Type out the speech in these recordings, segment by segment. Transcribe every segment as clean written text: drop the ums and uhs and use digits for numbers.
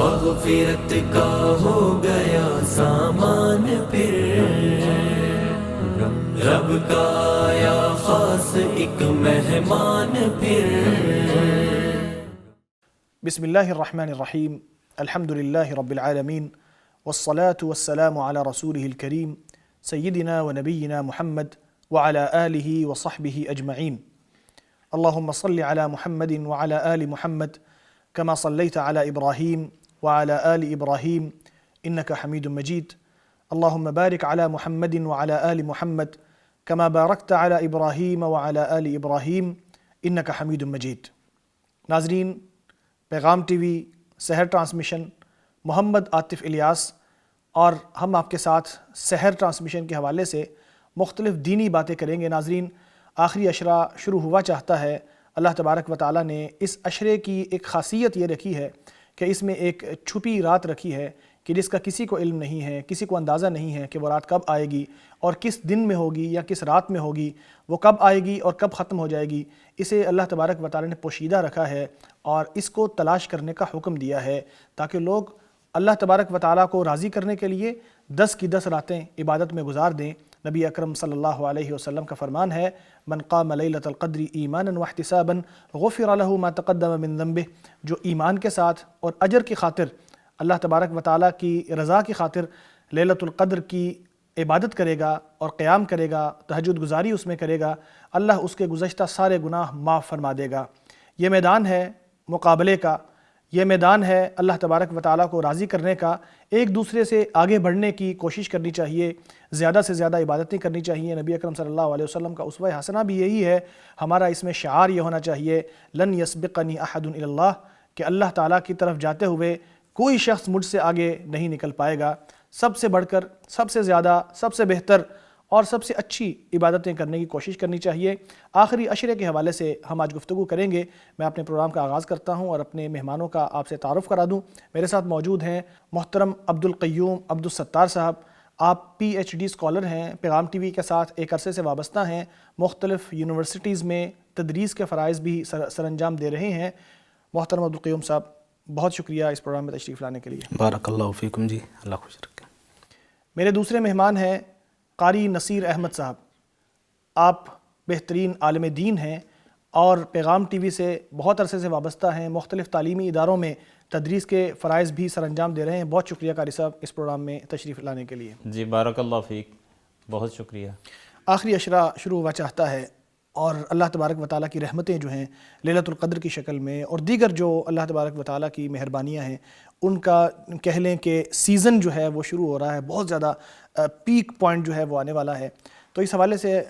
مغفرت کا ہو گیا سامان پھر، رب کا آیا خاص ایک مہمان پھر۔ بسم اللہ الرحمن الرحیم، الحمد للہ رب العالمین، والصلاة والسلام علی رسولہ الکریم سیدنا و نبینا محمد وعلی آلہ وصحبہ اجمعین۔ اللہم صل علی محمد وعلی آل محمد کما صلیت علی ابراہیم وعلی آل ابراہیم انک حمید مجید۔ اللہم بارک علی محمد وعلی آل محمد کما بارکت علی ابراہیم وعلی آل ابراہیم انک حمید مجید۔ ناظرین، پیغام ٹی وی سحر ٹرانسمیشن، محمد عاطف الیاس، اور ہم آپ کے ساتھ سحر ٹرانسمیشن کے حوالے سے مختلف دینی باتیں کریں گے۔ ناظرین، آخری عشرہ شروع ہوا چاہتا ہے۔ اللہ تبارک و تعالیٰ نے اس عشرے کی ایک خاصیت یہ رکھی ہے کہ اس میں ایک چھپی رات رکھی ہے کہ جس کا کسی کو علم نہیں ہے، کسی کو اندازہ نہیں ہے کہ وہ رات کب آئے گی اور کس دن میں ہوگی یا کس رات میں ہوگی، وہ کب آئے گی اور کب ختم ہو جائے گی۔ اسے اللہ تبارک و تعالیٰ نے پوشیدہ رکھا ہے اور اس کو تلاش کرنے کا حکم دیا ہے تاکہ لوگ اللہ تبارک و تعالیٰ کو راضی کرنے کے لیے 10 کی 10 راتیں عبادت میں گزار دیں۔ نبی اکرم صلی اللہ علیہ وسلم کا فرمان ہے، من قام لیلۃ القدر ایمانا واحتسابا غفر له ما تقدم من ذنبه۔ جو ایمان کے ساتھ اور اجر کی خاطر، اللہ تبارک و تعالیٰ کی رضا کی خاطر لیلۃ القدر کی عبادت کرے گا اور قیام کرے گا، تہجد گزاری اس میں کرے گا، اللہ اس کے گزشتہ سارے گناہ معاف فرما دے گا۔ یہ میدان ہے مقابلے کا، یہ میدان ہے اللہ تبارک و تعالیٰ کو راضی کرنے کا۔ ایک دوسرے سے آگے بڑھنے کی کوشش کرنی چاہیے، زیادہ سے زیادہ عبادتیں کرنی چاہیے۔ نبی اکرم صلی اللہ علیہ وسلم کا اسوہ حسنہ بھی یہی ہے۔ ہمارا اس میں شعار یہ ہونا چاہیے، لن یسبقنی احد الی اللہ، کہ اللہ تعالیٰ کی طرف جاتے ہوئے کوئی شخص مجھ سے آگے نہیں نکل پائے گا۔ سب سے بڑھ کر، سب سے زیادہ، سب سے بہتر اور سب سے اچھی عبادتیں کرنے کی کوشش کرنی چاہیے۔ آخری عشرے کے حوالے سے ہم آج گفتگو کریں گے۔ میں اپنے پروگرام کا آغاز کرتا ہوں اور اپنے مہمانوں کا آپ سے تعارف کرا دوں۔ میرے ساتھ موجود ہیں محترم عبدالقیوم عبدالستار صاحب۔ آپ پی ایچ ڈی اسکالر ہیں، پیغام ٹی وی کے ساتھ ایک عرصے سے وابستہ ہیں، مختلف یونیورسٹیز میں تدریس کے فرائض بھی سر انجام دے رہے ہیں۔ محترم عبدالقیوم صاحب، بہت شکریہ اس پروگرام میں تشریف لانے کے لیے۔ بارک اللہ فیکم جی، اللہ خوش رکھے۔ میرے دوسرے مہمان ہیں قاری نصیر احمد صاحب۔ آپ بہترین عالم دین ہیں اور پیغام ٹی وی سے بہت عرصے سے وابستہ ہیں، مختلف تعلیمی اداروں میں تدریس کے فرائض بھی سر انجام دے رہے ہیں۔ بہت شکریہ قاری صاحب اس پروگرام میں تشریف لانے کے لیے۔ جی بارک اللہ فیک، بہت شکریہ۔ آخری عشرہ شروع ہوا چاہتا ہے اور اللہ تبارک و تعالیٰ کی رحمتیں جو ہیں لیلۃ القدر کی شکل میں اور دیگر جو اللہ تبارک و تعالیٰ کی مہربانیاں ہیں، ان کا کہہ لیں کہ سیزن جو ہے وہ شروع ہو رہا ہے، بہت زیادہ پیک پوائنٹ جو ہے وہ آنے والا ہے۔ تو اس حوالے سے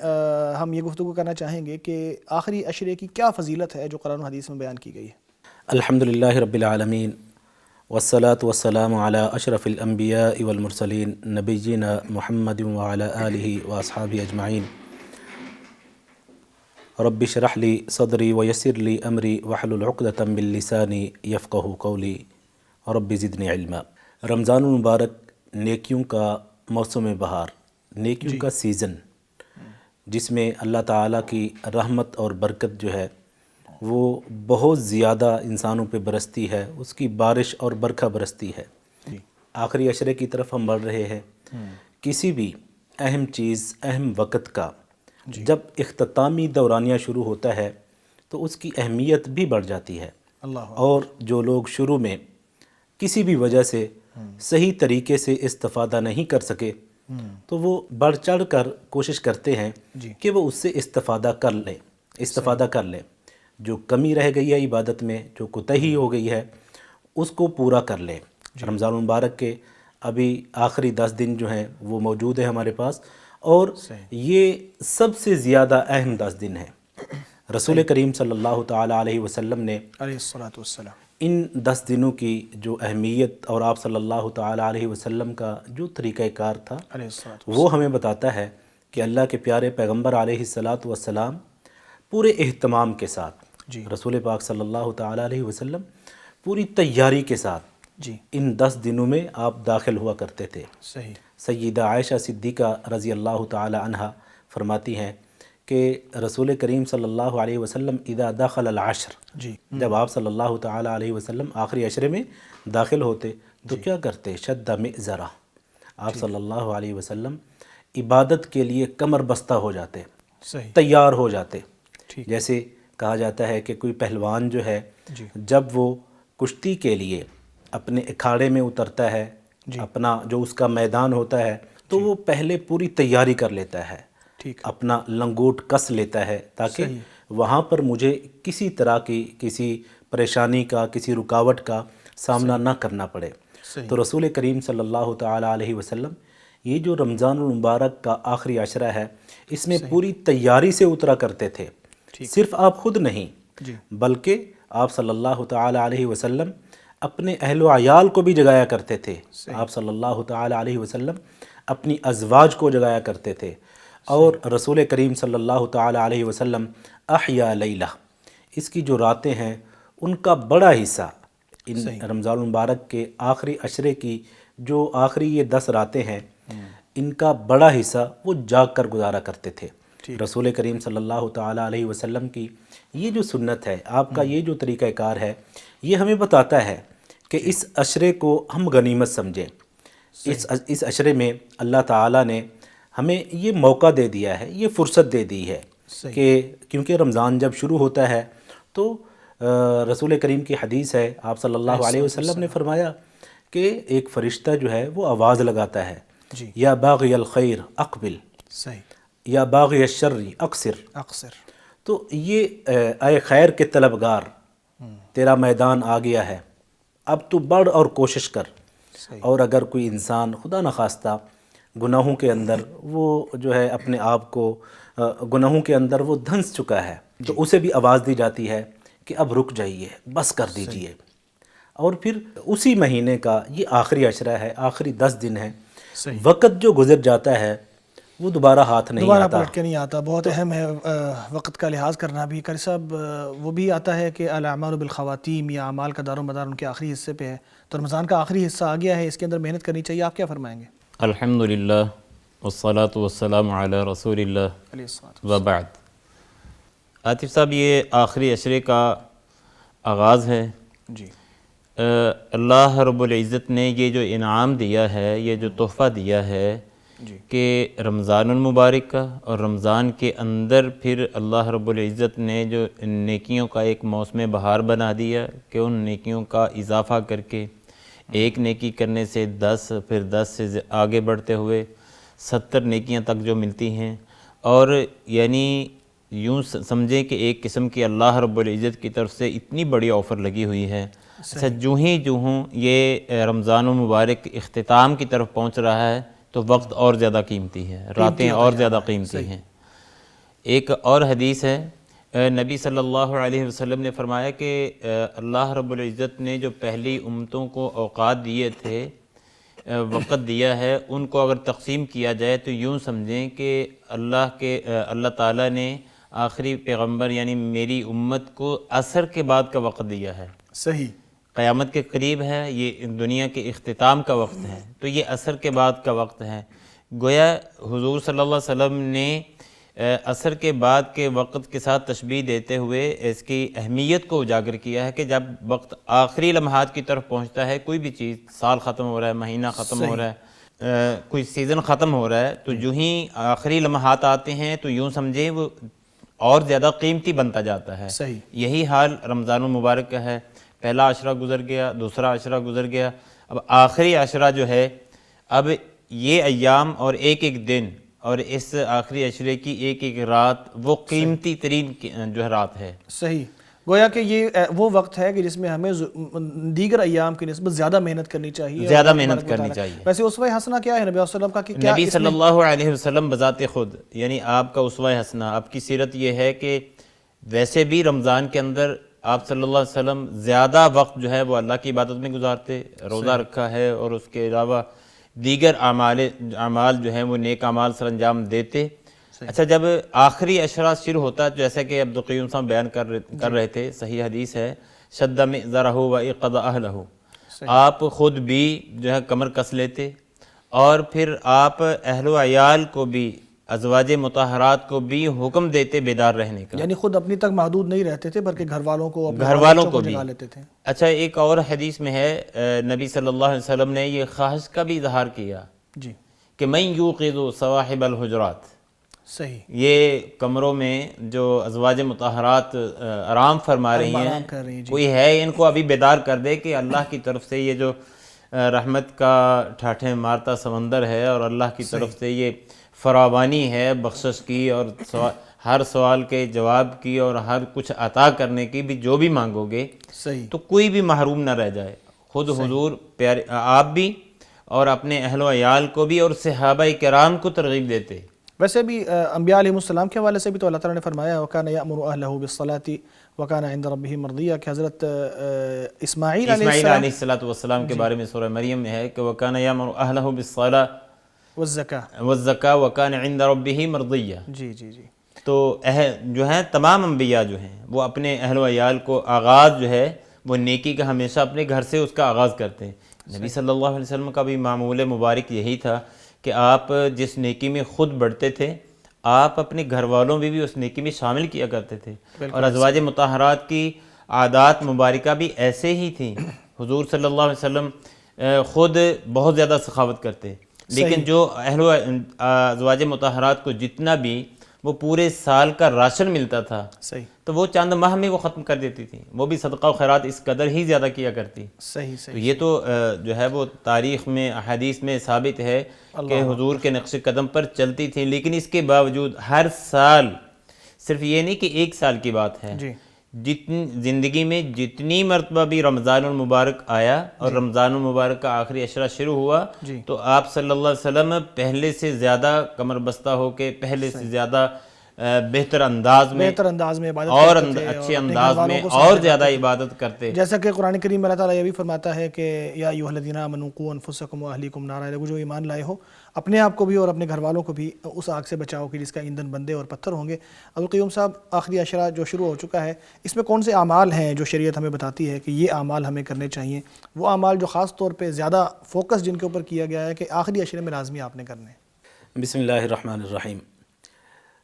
ہم یہ گفتگو کرنا چاہیں گے کہ آخری عشرے کی کیا فضیلت ہے جو قرآن و حدیث میں بیان کی گئی ہے۔ الحمدللہ رب العالمین، والصلاة والسلام علی اشرف الانبیاء والمرسلین، نبینا محمد وعلی آلہ واصحابہ اجمعین۔ رب اشرح لی صدری ویسر لی امری واحلل عقدۃ من لسانی یفقہوا قولی رب زدنی علما۔ رمضان المبارک نیکیوں کا موسم بہار، نیکیوں کا سیزن، جس میں اللہ تعالیٰ کی رحمت اور برکت جو ہے وہ بہت زیادہ انسانوں پہ برستی ہے، اس کی بارش اور برکھا برستی ہے۔ آخری عشرے کی طرف ہم بڑھ رہے ہیں۔ کسی بھی اہم چیز، اہم وقت کا جب اختتامی دورانیہ شروع ہوتا ہے تو اس کی اہمیت بھی بڑھ جاتی ہے، اور جو لوگ شروع میں کسی بھی وجہ سے صحیح طریقے سے استفادہ نہیں کر سکے تو وہ بڑھ چڑھ کر کوشش کرتے ہیں کہ وہ اس سے استفادہ کر لیں۔ جو کمی رہ گئی ہے عبادت میں، جو کوتاہی ہو گئی ہے، اس کو پورا کر لیں۔ رمضان المبارک کے ابھی آخری 10 دن جو ہیں وہ موجود ہیں ہمارے پاس، اور یہ سب سے زیادہ اہم 10 دن ہیں۔ رسول کریم صلی اللہ تعالیٰ علیہ وسلم نے ان 10 دنوں کی جو اہمیت اور آپ صلی اللہ تعالیٰ علیہ وسلم کا جو طریقہ کار تھا وہ ہمیں بتاتا ہے کہ اللہ کے پیارے پیغمبر علیہ السلام پورے اہتمام کے ساتھ، رسول پاک صلی اللہ تعالیٰ علیہ وسلم پوری تیاری کے ساتھ ان 10 دنوں میں آپ داخل ہوا کرتے تھے۔ سیدہ عائشہ صدیقہ رضی اللہ تعالی عنہا فرماتی ہیں کہ رسول کریم صلی اللہ علیہ وسلم اذا دخل العشر، جی جب آپ صلی اللہ تعالیٰ علیہ وسلم آخری عشرے میں داخل ہوتے تو کیا کرتے؟ شد مئزرہ، آپ صلی اللہ علیہ وسلم عبادت کے لیے کمر بستہ ہو جاتے، صحیح تیار ہو جاتے۔ ٹھیک جیسے کہا جاتا ہے کہ کوئی پہلوان جو ہے جی جب وہ کشتی کے لیے اپنے اکھاڑے میں اترتا ہے، اپنا جو اس کا میدان ہوتا ہے تو وہ پہلے پوری تیاری کر لیتا ہے، ٹھیک اپنا لنگوٹ کس لیتا ہے تاکہ وہاں پر مجھے کسی طرح کی کسی پریشانی کا، کسی رکاوٹ کا سامنا نہ کرنا پڑے۔ صحیح تو رسول کریم صلی اللہ تعالیٰ علیہ وسلم یہ جو رمضان المبارک کا آخری عشرہ ہے اس میں پوری تیاری سے اترا کرتے تھے۔ صرف آپ خود نہیں جی بلکہ آپ صلی اللہ تعالیٰ علیہ وسلم اپنے اہل و عیال کو بھی جگایا کرتے تھے۔ آپ صلی اللہ تعالیٰ علیہ وسلم اپنی ازواج کو جگایا کرتے تھے، اور رسول کریم صلی اللہ تعالیٰ علیہ وسلم احیا لیلہ، اس کی جو راتیں ہیں ان کا بڑا حصہ ان رمضان المبارک کے آخری عشرے کی جو آخری یہ 10 راتیں ہیں ان کا بڑا حصہ وہ جاگ کر گزارا کرتے تھے۔ رسول کریم صلی اللہ تعالیٰ علیہ وسلم کی یہ جو سنت ہے، آپ کا یہ جو طریقہ کار ہے، یہ ہمیں بتاتا ہے کہ اس عشرے کو ہم غنیمت سمجھیں۔ اس عشرے میں اللہ تعالیٰ نے ہمیں یہ موقع دے دیا ہے، یہ فرصت دے دی ہے کہ کیونکہ رمضان جب شروع ہوتا ہے تو رسول کریم کی حدیث ہے، آپ صلی اللہ علیہ وسلم نے فرمایا کہ ایک فرشتہ جو ہے وہ آواز لگاتا ہے، یا باغی الخیر اقبل، صحیح یا باغی الشر اقصر۔ اکثر تو یہ اے خیر کے طلبگار، تیرا میدان آ گیا ہے، اب تو بڑھ اور کوشش کر۔ اور اگر کوئی انسان خدا نخواستہ گناہوں کے اندر وہ جو ہے اپنے آپ کو گناہوں کے اندر وہ دھنس چکا ہے تو اسے بھی آواز دی جاتی ہے کہ اب رک جائیے، بس کر دیجئے۔ اور پھر اسی مہینے کا یہ آخری عشرہ ہے، آخری 10 دن ہیں، وقت جو گزر جاتا ہے وہ دوبارہ ہاتھ نہیں دوبارہ آتا۔ پلٹ کے نہیں آتا، بہت اہم ہے وقت کا لحاظ کرنا بھی۔ قاری صاحب وہ بھی آتا ہے کہ الاعمال بالخواتیم، یا اعمال کا دار و مدار ان کے آخری حصے پہ ہے، تو رمضان کا آخری حصہ آ گیا ہے، اس کے اندر محنت کرنی چاہیے، آپ کیا فرمائیں گے؟ الحمدللہ والصلاة والسلام علی رسول اللہ علیہ الصلوۃ وبعد۔ عاطف صاحب، یہ آخری عشرے کا آغاز ہے۔ جی اللہ رب العزت نے یہ جو انعام دیا ہے، یہ جو تحفہ دیا ہے کہ رمضان المبارک کا، اور رمضان کے اندر پھر اللہ رب العزت نے جو نیکیوں کا ایک موسم بہار بنا دیا کہ ان نیکیوں کا اضافہ کر کے ایک نیکی کرنے سے 10، پھر 10 سے آگے بڑھتے ہوئے 70 نیکیاں تک جو ملتی ہیں، اور یعنی یوں سمجھیں کہ ایک قسم کی اللہ رب العزت کی طرف سے اتنی بڑی آفر لگی ہوئی ہے۔ اچھا، جو ہوں یہ رمضان المبارک اختتام کی طرف پہنچ رہا ہے تو وقت اور زیادہ قیمتی ہے، راتیں اور زیادہ قیمتی ہیں۔ ایک اور حدیث ہے، نبی صلی اللہ علیہ وسلم نے فرمایا کہ اللہ رب العزت نے جو پہلی امتوں کو اوقات دیے تھے، وقت دیا ہے، ان کو اگر تقسیم کیا جائے تو یوں سمجھیں کہ اللہ تعالیٰ نے آخری پیغمبر یعنی میری امت کو عصر کے بعد کا وقت دیا ہے۔ صحیح، قیامت کے قریب ہے، یہ دنیا کے اختتام کا وقت ہے، تو یہ عصر کے بعد کا وقت ہے۔ گویا حضور صلی اللہ علیہ وسلم نے عصر کے بعد کے وقت کے ساتھ تشبیہ دیتے ہوئے اس کی اہمیت کو اجاگر کیا ہے کہ جب وقت آخری لمحات کی طرف پہنچتا ہے، کوئی بھی چیز، سال ختم ہو رہا ہے، مہینہ ختم ہو رہا ہے، کوئی سیزن ختم ہو رہا ہے، تو جو ہی آخری لمحات آتے ہیں تو یوں سمجھیں وہ اور زیادہ قیمتی بنتا جاتا ہے۔ صحیح، یہی حال رمضان المبارک کا ہے۔ پہلا عشرہ گزر گیا، دوسرا عشرہ گزر گیا، اب آخری عشرہ جو ہے، اب یہ ایام اور ایک ایک دن اور اس آخری عشرے کی ایک ایک رات وہ قیمتی ترین جو ہے رات ہے۔ صحیح، گویا کہ یہ وہ وقت ہے کہ جس میں ہمیں دیگر ایام کی نسبت زیادہ محنت کرنی چاہیے، زیادہ محنت کرنی چاہیے۔ ویسے اسوہ حسنہ کیا ہے نبی صلی اللہ علیہ وسلم کا کہ کیا نبی صلی اللہ علیہ وسلم بذات خود یعنی آپ کا اسوہ حسنہ، آپ کی سیرت یہ ہے کہ ویسے بھی رمضان کے اندر آپ صلی اللہ علیہ وسلم زیادہ وقت جو ہے وہ اللہ کی عبادت میں گزارتے، روزہ رکھا ہے، اور اس کے علاوہ دیگر اعمال جو ہیں وہ نیک اعمال سر انجام دیتے۔ اچھا، جب آخری عشرہ شروع ہوتا ہے، جیسے کہ عبدالقیوم صاحب بیان کر رہے تھے، صحیح حدیث ہے، شد مئزرہ وایقظ اہلہ، آپ خود بھی جو ہے کمر کس لیتے اور پھر آپ اہل و عیال کو بھی ازواج مطہرات کو بھی حکم دیتے بیدار رہنے کا. یعنی خود اپنی تک محدود نہیں رہتے تھے بلکہ گھر والوں کو اپنے گھر والوں بچوں کو بھی جگا لیتے تھے. اچھا، ایک اور حدیث میں ہے نبی صلی اللہ علیہ وسلم نے یہ خواہش کا بھی اظہار کیا جی کہ من یوقظ صواحب الحجرات، صحیح. یہ کمروں میں جو ازواج مطہرات آرام فرما رہی آرام ہیں، کر رہی ہیں، جی. کوئی ہے ان کو ابھی بیدار کر دے کہ اللہ کی طرف سے یہ جو رحمت کا ٹھاٹھے مارتا سمندر ہے اور اللہ کی طرف سے یہ فراوانی ہے بخشش کی اور ہر سوال کے جواب کی اور ہر کچھ عطا کرنے کی بھی، جو بھی مانگو گے صحیح. تو کوئی بھی محروم نہ رہ جائے. خود حضور پیارے آپ بھی اور اپنے اہل و عیال کو بھی اور صحابہ کرام کو ترغیب دیتے. ویسے بھی انبیاء علیہ السلام کے حوالے سے بھی تو اللہ تعالیٰ نے فرمایا وَكَانَ يَأْمُرُ أَهْلَهُ بِالصَّلَاةِ وَكَانَ عِنْدَ رَبِّهِ مَرْضِيًّا کہ حضرت اسماعیل علیہ السلام کے بارے میں سورہ مریم میں ہے کہ وَكَانَ يَأْمُرُ أَهْلَهُ بِالصَّلَاةِ وَالزَّكَاةِ وَالزَّكَاةِ وَكَانَ عِنْدَ رَبِّهِ مَرْضِيًّا. جی جی جی. تو جو ہیں تمام انبیاء جو ہیں وہ اپنے اہل و عیال کو آغاز جو ہے وہ نیکی کا ہمیشہ اپنے گھر سے اس کا آغاز کرتے ہیں. نبی صلی اللہ علیہ وسلم کا بھی معمول مبارک یہی تھا کہ آپ جس نیکی میں خود بڑھتے تھے آپ اپنے گھر والوں میں بھی اس نیکی میں شامل کیا کرتے تھے. اور ازواج مطہرات کی عادات مبارکہ بھی ایسے ہی تھیں. حضور صلی اللہ علیہ وسلم خود بہت زیادہ سخاوت کرتے، لیکن جو ازواج مطہرات کو جتنا بھی وہ پورے سال کا راشن ملتا تھا صحیح. تو وہ چند ماہ میں وہ ختم کر دیتی تھی. وہ بھی صدقہ و خیرات اس قدر ہی زیادہ کیا کرتی. صحیح تو صحیح. یہ تو جو ہے وہ تاریخ میں احادیث میں ثابت ہے کہ حضور کے نقش قدم پر چلتی تھیں. لیکن اس کے باوجود ہر سال، صرف یہ نہیں کہ ایک سال کی بات ہے، جی. جتنی زندگی میں جتنی مرتبہ بھی رمضان المبارک آیا اور رمضان المبارک کا آخری عشرہ شروع ہوا جی. تو آپ صلی اللہ علیہ وسلم پہلے سے زیادہ کمر بستہ ہو کے پہلے سے زیادہ بہتر انداز میں عبادت اور کرتے تھے اچھے اپنے انداز گھر والوں میں کو اور ساتھ زیادہ رکھتے تھے. عبادت کرتے. جیسا کہ قرآن کریم میں اللہ تعالیٰ یہ بھی فرماتا ہے کہ یا ایھا الذین آمنوا قوا انفسکم واہلیکم نارا، جو ایمان لائے ہو اپنے آپ کو بھی اور اپنے گھر والوں کو بھی اس آگ سے بچاؤ کہ جس کا ایندھن بندے اور پتھر ہوں گے. عبدالقیوم صاحب، آخری عشرہ جو شروع ہو چکا ہے، اس میں کون سے اعمال ہیں جو شریعت ہمیں بتاتی ہے کہ یہ اعمال ہمیں کرنے چاہیے؟ وہ اعمال جو خاص طور پہ زیادہ فوکس جن کے اوپر کیا گیا ہے کہ آخری عشرے میں لازمی آپ نے کرنے ہیں. بسم اللہ الرحمن الرحیم.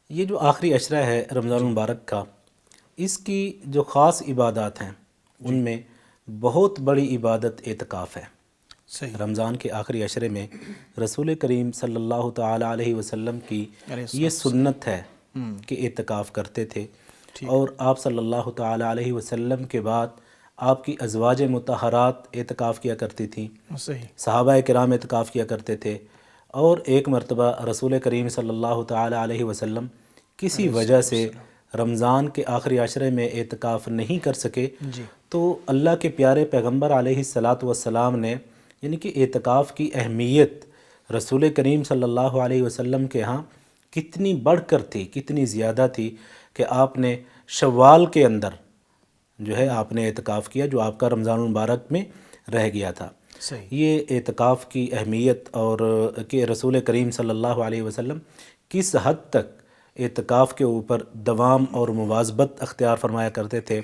یہ جو آخری عشرہ ہے رمضان المبارک کا، اس کی جو خاص عبادات ہیں ان میں بہت بڑی عبادت اعتکاف ہے. صحیح. رمضان کے آخری عشرے میں رسول کریم صلی اللہ تعالی علیہ وسلم کی یہ سنت ہے کہ اعتکاف کرتے تھے. اور آپ صلی اللہ تعالی علیہ وسلم کے بعد آپ کی ازواج مطہرات اعتکاف کیا کرتی تھیں، صحیح. صحابہ کرام اعتکاف کیا کرتے تھے. اور ایک مرتبہ رسول کریم صلی اللہ تعالی علیہ وسلم کسی وجہ سے رمضان کے آخری عشرے میں اعتکاف نہیں کر سکے تو اللہ کے پیارے پیغمبر علیہ الصلاۃ نے یعنی کہ اعتکاف کی اہمیت رسول کریم صلی اللہ علیہ وسلم کے ہاں کتنی بڑھ کر تھی، کتنی زیادہ تھی کہ آپ نے شوال کے اندر جو ہے آپ نے اعتکاف کیا، جو آپ کا رمضان المبارک میں رہ گیا تھا. یہ اعتکاف کی اہمیت اور کہ رسول کریم صلی اللہ علیہ وسلم کس حد تک اعتکاف کے اوپر دوام اور مواظبت اختیار فرمایا کرتے تھے.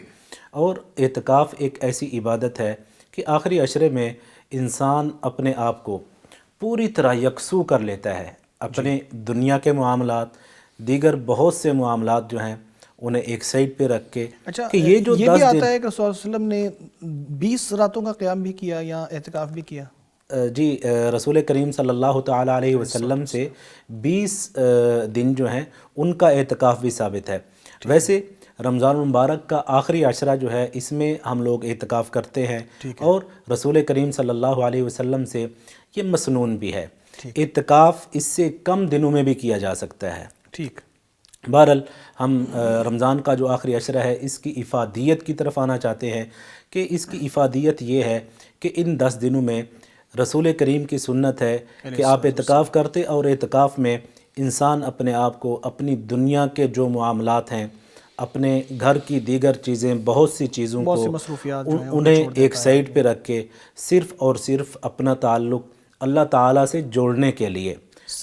اور اعتکاف ایک ایسی عبادت ہے کہ آخری عشرے میں انسان اپنے آپ کو پوری طرح یکسو کر لیتا ہے. اپنے دنیا کے معاملات، دیگر بہت سے معاملات جو ہیں انہیں ایک سائڈ پہ رکھ کے کہ یہ جو یہ بھی آتا ہے کہ رسول اللہ علیہ وسلم نے 20 راتوں کا قیام بھی کیا یا اعتکاف بھی کیا. جی، رسول کریم صلی اللہ تعالی علیہ وسلم سے 20 دن جو ہیں ان کا اعتکاف بھی ثابت ہے. ویسے رمضان المبارک کا آخری عشرہ جو ہے اس میں ہم لوگ اعتکاف کرتے ہیں اور رسول کریم صلی اللہ علیہ وسلم سے یہ مسنون بھی ہے. اعتکاف اس سے کم دنوں میں بھی کیا جا سکتا ہے. ٹھیک. بہرحال ہم رمضان کا جو آخری عشرہ ہے اس کی افادیت کی طرف آنا چاہتے ہیں کہ اس کی افادیت یہ ہے کہ ان 10 دنوں میں رسول کریم کی سنت ہے کہ آپ اعتکاف کرتے اور اعتکاف میں انسان اپنے آپ کو اپنی دنیا کے جو معاملات ہیں، اپنے گھر کی دیگر چیزیں، بہت سی چیزوں کو انہیں ایک سائڈ پہ رکھ کے صرف اور صرف اپنا تعلق اللہ تعالیٰ سے جوڑنے کے لیے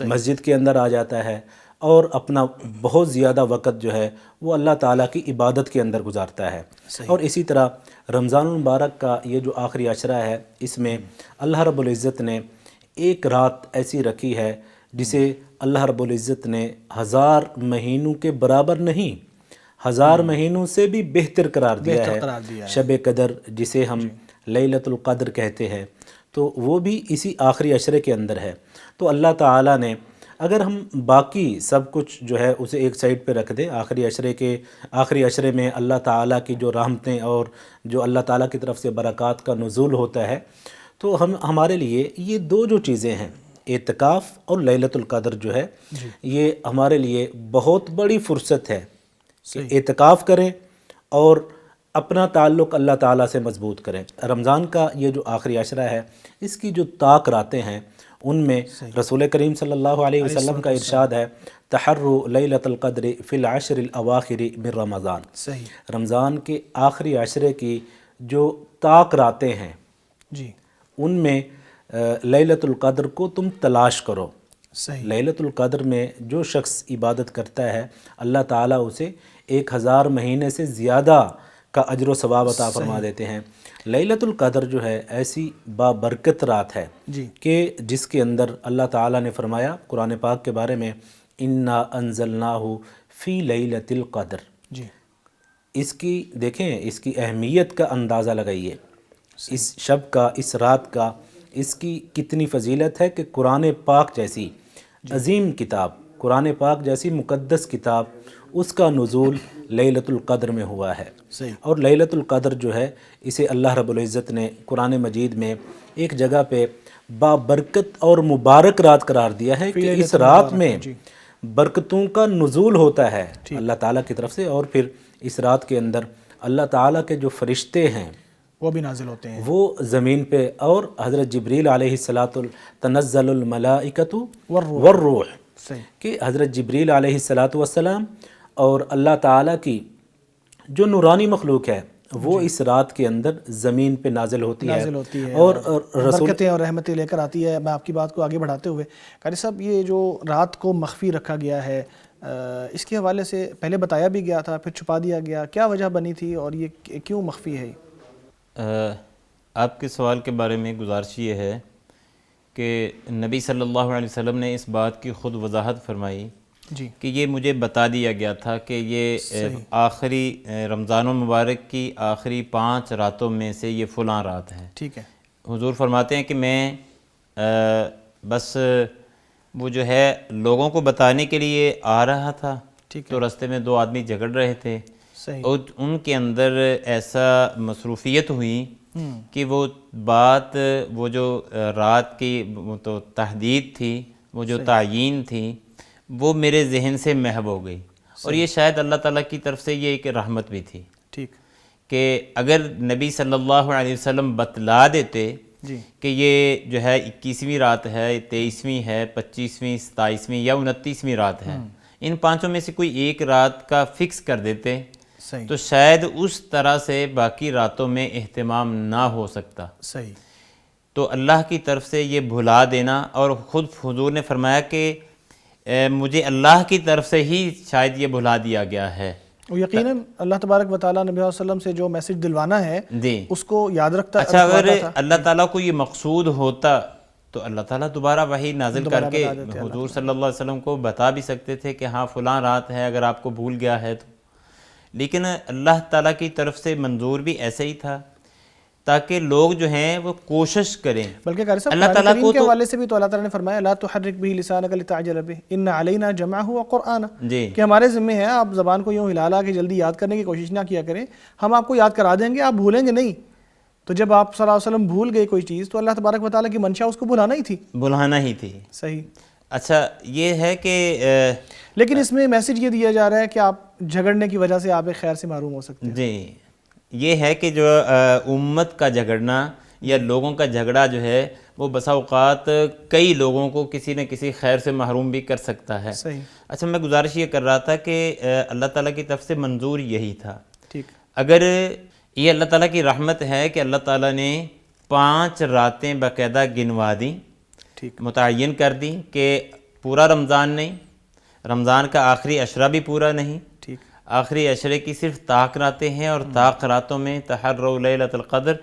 مسجد کے اندر آ جاتا ہے اور اپنا بہت زیادہ وقت جو ہے وہ اللہ تعالیٰ کی عبادت کے اندر گزارتا ہے. اور اسی طرح رمضان المبارک کا یہ جو آخری عشرہ ہے اس میں اللہ رب العزت نے ایک رات ایسی رکھی ہے جسے اللہ رب العزت نے 1000 مہینوں کے برابر نہیں 1000 مہینوں سے بھی بہتر قرار دیا ہے. شب قدر جسے ہم لیلۃ القدر کہتے ہیں تو وہ بھی اسی آخری عشرے کے اندر ہے. تو اللہ تعالیٰ نے اگر ہم باقی سب کچھ جو ہے اسے ایک سائڈ پہ رکھ دیں، آخری عشرے میں اللہ تعالیٰ کی جو رحمتیں اور جو اللہ تعالیٰ کی طرف سے برکات کا نزول ہوتا ہے، تو ہمارے لیے یہ دو جو چیزیں ہیں اعتکاف اور لیلۃ القدر جو ہے یہ ہمارے لیے بہت بڑی فرصت ہے کہ اعتکاف کریں اور اپنا تعلق اللہ تعالیٰ سے مضبوط کریں. رمضان کا یہ جو آخری عشرہ ہے اس کی جو طاق راتیں ہیں ان میں رسول کریم صلی اللہ علیہ وسلم کا ارشاد ہے تحروا لیلۃ القدر فی العشر الاواخر من رمضان. رمضان کے آخری عشرے کی جو طاق راتیں ہیں ان میں لیلۃ القدر کو تم تلاش کرو. لیلۃ القدر میں جو شخص عبادت کرتا ہے اللہ تعالیٰ اسے 1000 مہینے سے زیادہ کا اجر و ثواب عطا فرما دیتے ہیں. لیلۃ القدر جو ہے ایسی بابرکت رات ہے کہ جس کے اندر اللہ تعالیٰ نے فرمایا قرآن پاک کے بارے میں انا انزلناہ فی لیلۃ القدر. اس کی دیکھیں اس کی اہمیت کا اندازہ لگائیے، اس شب کا، اس رات کا، اس کی کتنی فضیلت ہے کہ قرآن پاک جیسی عظیم کتاب، قرآن پاک جیسی مقدس کتاب، اس کا نزول لیلۃ القدر میں ہوا ہے. اور لیلۃ القدر جو ہے اسے اللہ رب العزت نے قرآن مجید میں ایک جگہ پہ بابرکت اور مبارک رات قرار دیا ہے کہ اس رات میں برکتوں کا نزول ہوتا ہے اللہ تعالیٰ کی طرف سے، اور پھر اس رات کے اندر اللہ تعالیٰ کے جو فرشتے ہیں وہ بھی نازل ہوتے ہیں، وہ زمین پہ، اور حضرت جبریل علیہ الصلاۃ تنزل الملائکۃ والروح کہ حضرت جبریل علیہ الصلاۃ والسلام اور اللہ تعالیٰ کی جو نورانی مخلوق ہے وہ اس رات کے اندر زمین پہ نازل ہوتی ہے اور برکتیں اور رحمتیں لے کر آتی ہے. میں آپ کی بات کو آگے بڑھاتے ہوئے قاری صاحب، یہ جو رات کو مخفی رکھا گیا ہے اس کے حوالے سے پہلے بتایا بھی گیا تھا پھر چھپا دیا گیا، کیا وجہ بنی تھی اور یہ کیوں مخفی ہے؟ آپ کے سوال کے بارے میں گزارش یہ ہے کہ نبی صلی اللہ علیہ وسلم نے اس بات کی خود وضاحت فرمائی کہ یہ مجھے بتا دیا گیا تھا کہ یہ آخری رمضان المبارک کی آخری 5 راتوں میں سے یہ فلاں رات ہے. ٹھیک ہے. حضور فرماتے ہیں کہ میں بس وہ جو ہے لوگوں کو بتانے کے لیے آ رہا تھا تو راستے میں 2 آدمی جھگڑ رہے تھے اور ان کے اندر ایسا مصروفیت ہوئی کہ وہ بات، وہ جو رات کی تو تحدید تھی، وہ جو تعیین تھی، وہ میرے ذہن سے محو ہو گئی. اور یہ شاید اللہ تعالیٰ کی طرف سے یہ ایک رحمت بھی تھی کہ اگر نبی صلی اللہ علیہ وسلم بتلا دیتے کہ یہ جو ہے 21ویں رات ہے، 23ویں ہے، 25ویں، 27ویں یا 29ویں رات ہے، ان 5 میں سے کوئی ایک رات کا فکس کر دیتے تو شاید اس طرح سے باقی راتوں میں اہتمام نہ ہو سکتا. تو اللہ کی طرف سے یہ بھلا دینا، اور خود حضور نے فرمایا کہ مجھے اللہ کی طرف سے ہی شاید یہ بھلا دیا گیا ہے. یقیناً اللہ تبارک و تعالیٰ نبی صلی اللہ علیہ وسلم سے جو میسج دلوانا ہے اس کو یاد رکھتا. اچھا، اگر اللہ تعالیٰ کو یہ مقصود ہوتا تو اللہ تعالیٰ دوبارہ وحی نازل کر کے حضور صلی اللہ علیہ وسلم کو بتا بھی سکتے تھے کہ ہاں فلاں رات ہے اگر آپ کو بھول گیا ہے تو. لیکن اللہ تعالیٰ کی طرف سے منظور بھی ایسے ہی تھا تاکہ لوگ جو ہیں وہ کوشش کریں. بلکہ قاری صاحب اللہ تعالیٰ کے حوالے سے بھی تو اللہ تعالیٰ نے فرمایا لا تحرک به لسانک لتعجل به ان علینا جمعہ وقرآن، کہ ہمارے ذمہ ہے آپ زبان کو یوں ہلا لا کے جلدی یاد کرنے کی کوشش نہ کیا کریں، ہم آپ کو یاد کرا دیں گے، آپ بھولیں گے نہیں. تو جب آپ صلی اللہ علیہ وسلم بھول گئے کوئی چیز تو اللہ تبارک و تعالیٰ کی منشا اس کو بھلانا ہی تھی. بھلانا ہی تھی. صحیح. اچھا یہ ہے کہ لیکن اس میں میسج یہ دیا جا رہا ہے کہ آپ جھگڑنے کی وجہ سے آپ ایک خیر سے محروم ہو سکتے ہیں. جی، یہ ہے کہ جو امت کا جھگڑنا یا لوگوں کا جھگڑا جو ہے وہ بسا اوقات کئی لوگوں کو کسی نہ کسی خیر سے محروم بھی کر سکتا ہے. صحیح. اچھا، میں گزارش یہ کر رہا تھا کہ اللہ تعالیٰ کی طرف سے منظور یہی تھا. ٹھیک. اگر یہ اللہ تعالیٰ کی رحمت ہے کہ اللہ تعالیٰ نے 5 راتیں باقاعدہ گنوا دیں، متعین کر دیں کہ پورا رمضان نہیں، رمضان کا آخری عشرہ بھی پورا نہیں، آخری عشرے کی صرف طاق راتیں ہیں، اور طاق راتوں میں تحروا لیلۃ القدر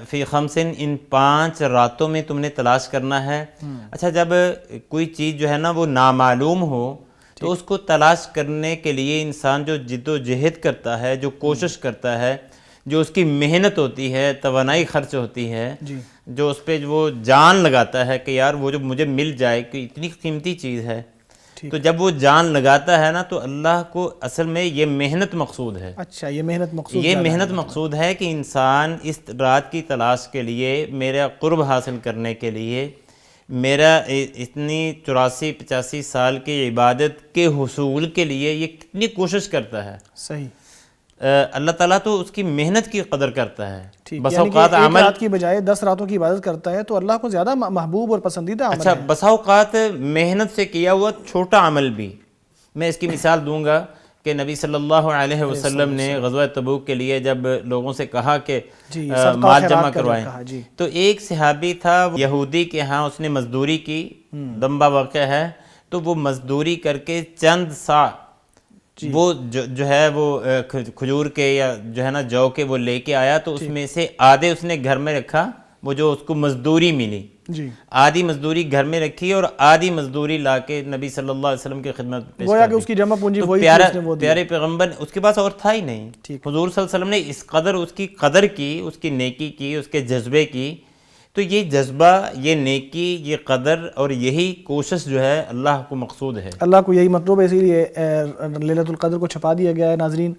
فی خمسن ان 5 راتوں میں تم نے تلاش کرنا ہے. اچھا جب کوئی چیز جو ہے نا وہ نامعلوم ہو تو اس کو تلاش کرنے کے لیے انسان جو جد و جہد کرتا ہے, جو کوشش کرتا ہے, جو اس کی محنت ہوتی ہے, توانائی خرچ ہوتی ہے, جو اس پہ وہ جان لگاتا ہے کہ یار وہ جو مجھے مل جائے کہ اتنی قیمتی چیز ہے, تو جب وہ جان لگاتا ہے نا تو اللہ کو اصل میں یہ محنت مقصود ہے. اچھا یہ محنت مقصود, یہ محنت مقصود ہے کہ انسان اس رات کی تلاش کے لیے, میرا قرب حاصل کرنے کے لیے, میرا اتنی 84-85 سال کی عبادت کے حصول کے لیے یہ کتنی کوشش کرتا ہے. صحیح. اللہ تعالیٰ تو اس کی محنت کی قدر کرتا ہے. بس اوقات ایک رات کی بجائے 10 راتوں کی عبادت کرتا ہے تو اللہ کو زیادہ محبوب اور پسندیدہ عمل ہے. اچھا بسا اوقات محنت سے کیا ہوا چھوٹا عمل بھی, میں اس کی مثال دوں گا کہ نبی صلی اللہ علیہ وسلم نے غزوہ تبوک کے لیے جب لوگوں سے کہا کہ مال جمع کروائیں, تو ایک صحابی تھا یہودی کے ہاں, اس نے مزدوری کی, دمبا واقع ہے, تو وہ مزدوری کر کے چند سا وہ جو ہے وہ کھجور کے یا جو ہے نا جو کے وہ لے کے آیا, تو اس میں سے آدھے اس نے گھر میں رکھا, وہ جو اس کو مزدوری ملی, آدھی مزدوری گھر میں رکھی اور آدھی مزدوری لا کے نبی صلی اللہ علیہ وسلم کی خدمت پیش گویا کہ اس کی جمع پونجی وہی پیارے پیغمبر, اس کے پاس اور تھا ہی نہیں. حضور صلی اللہ علیہ وسلم نے اس قدر اس کی قدر کی, اس کی نیکی کی, اس کے جذبے کی. تو یہ جذبہ, یہ نیکی, یہ قدر اور یہی کوشش جو ہے اللہ کو مقصود ہے, اللہ کو یہی مطلوب ہے. اسی لیے لیلۃ القدر کو چھپا دیا گیا ہے. ناظرین,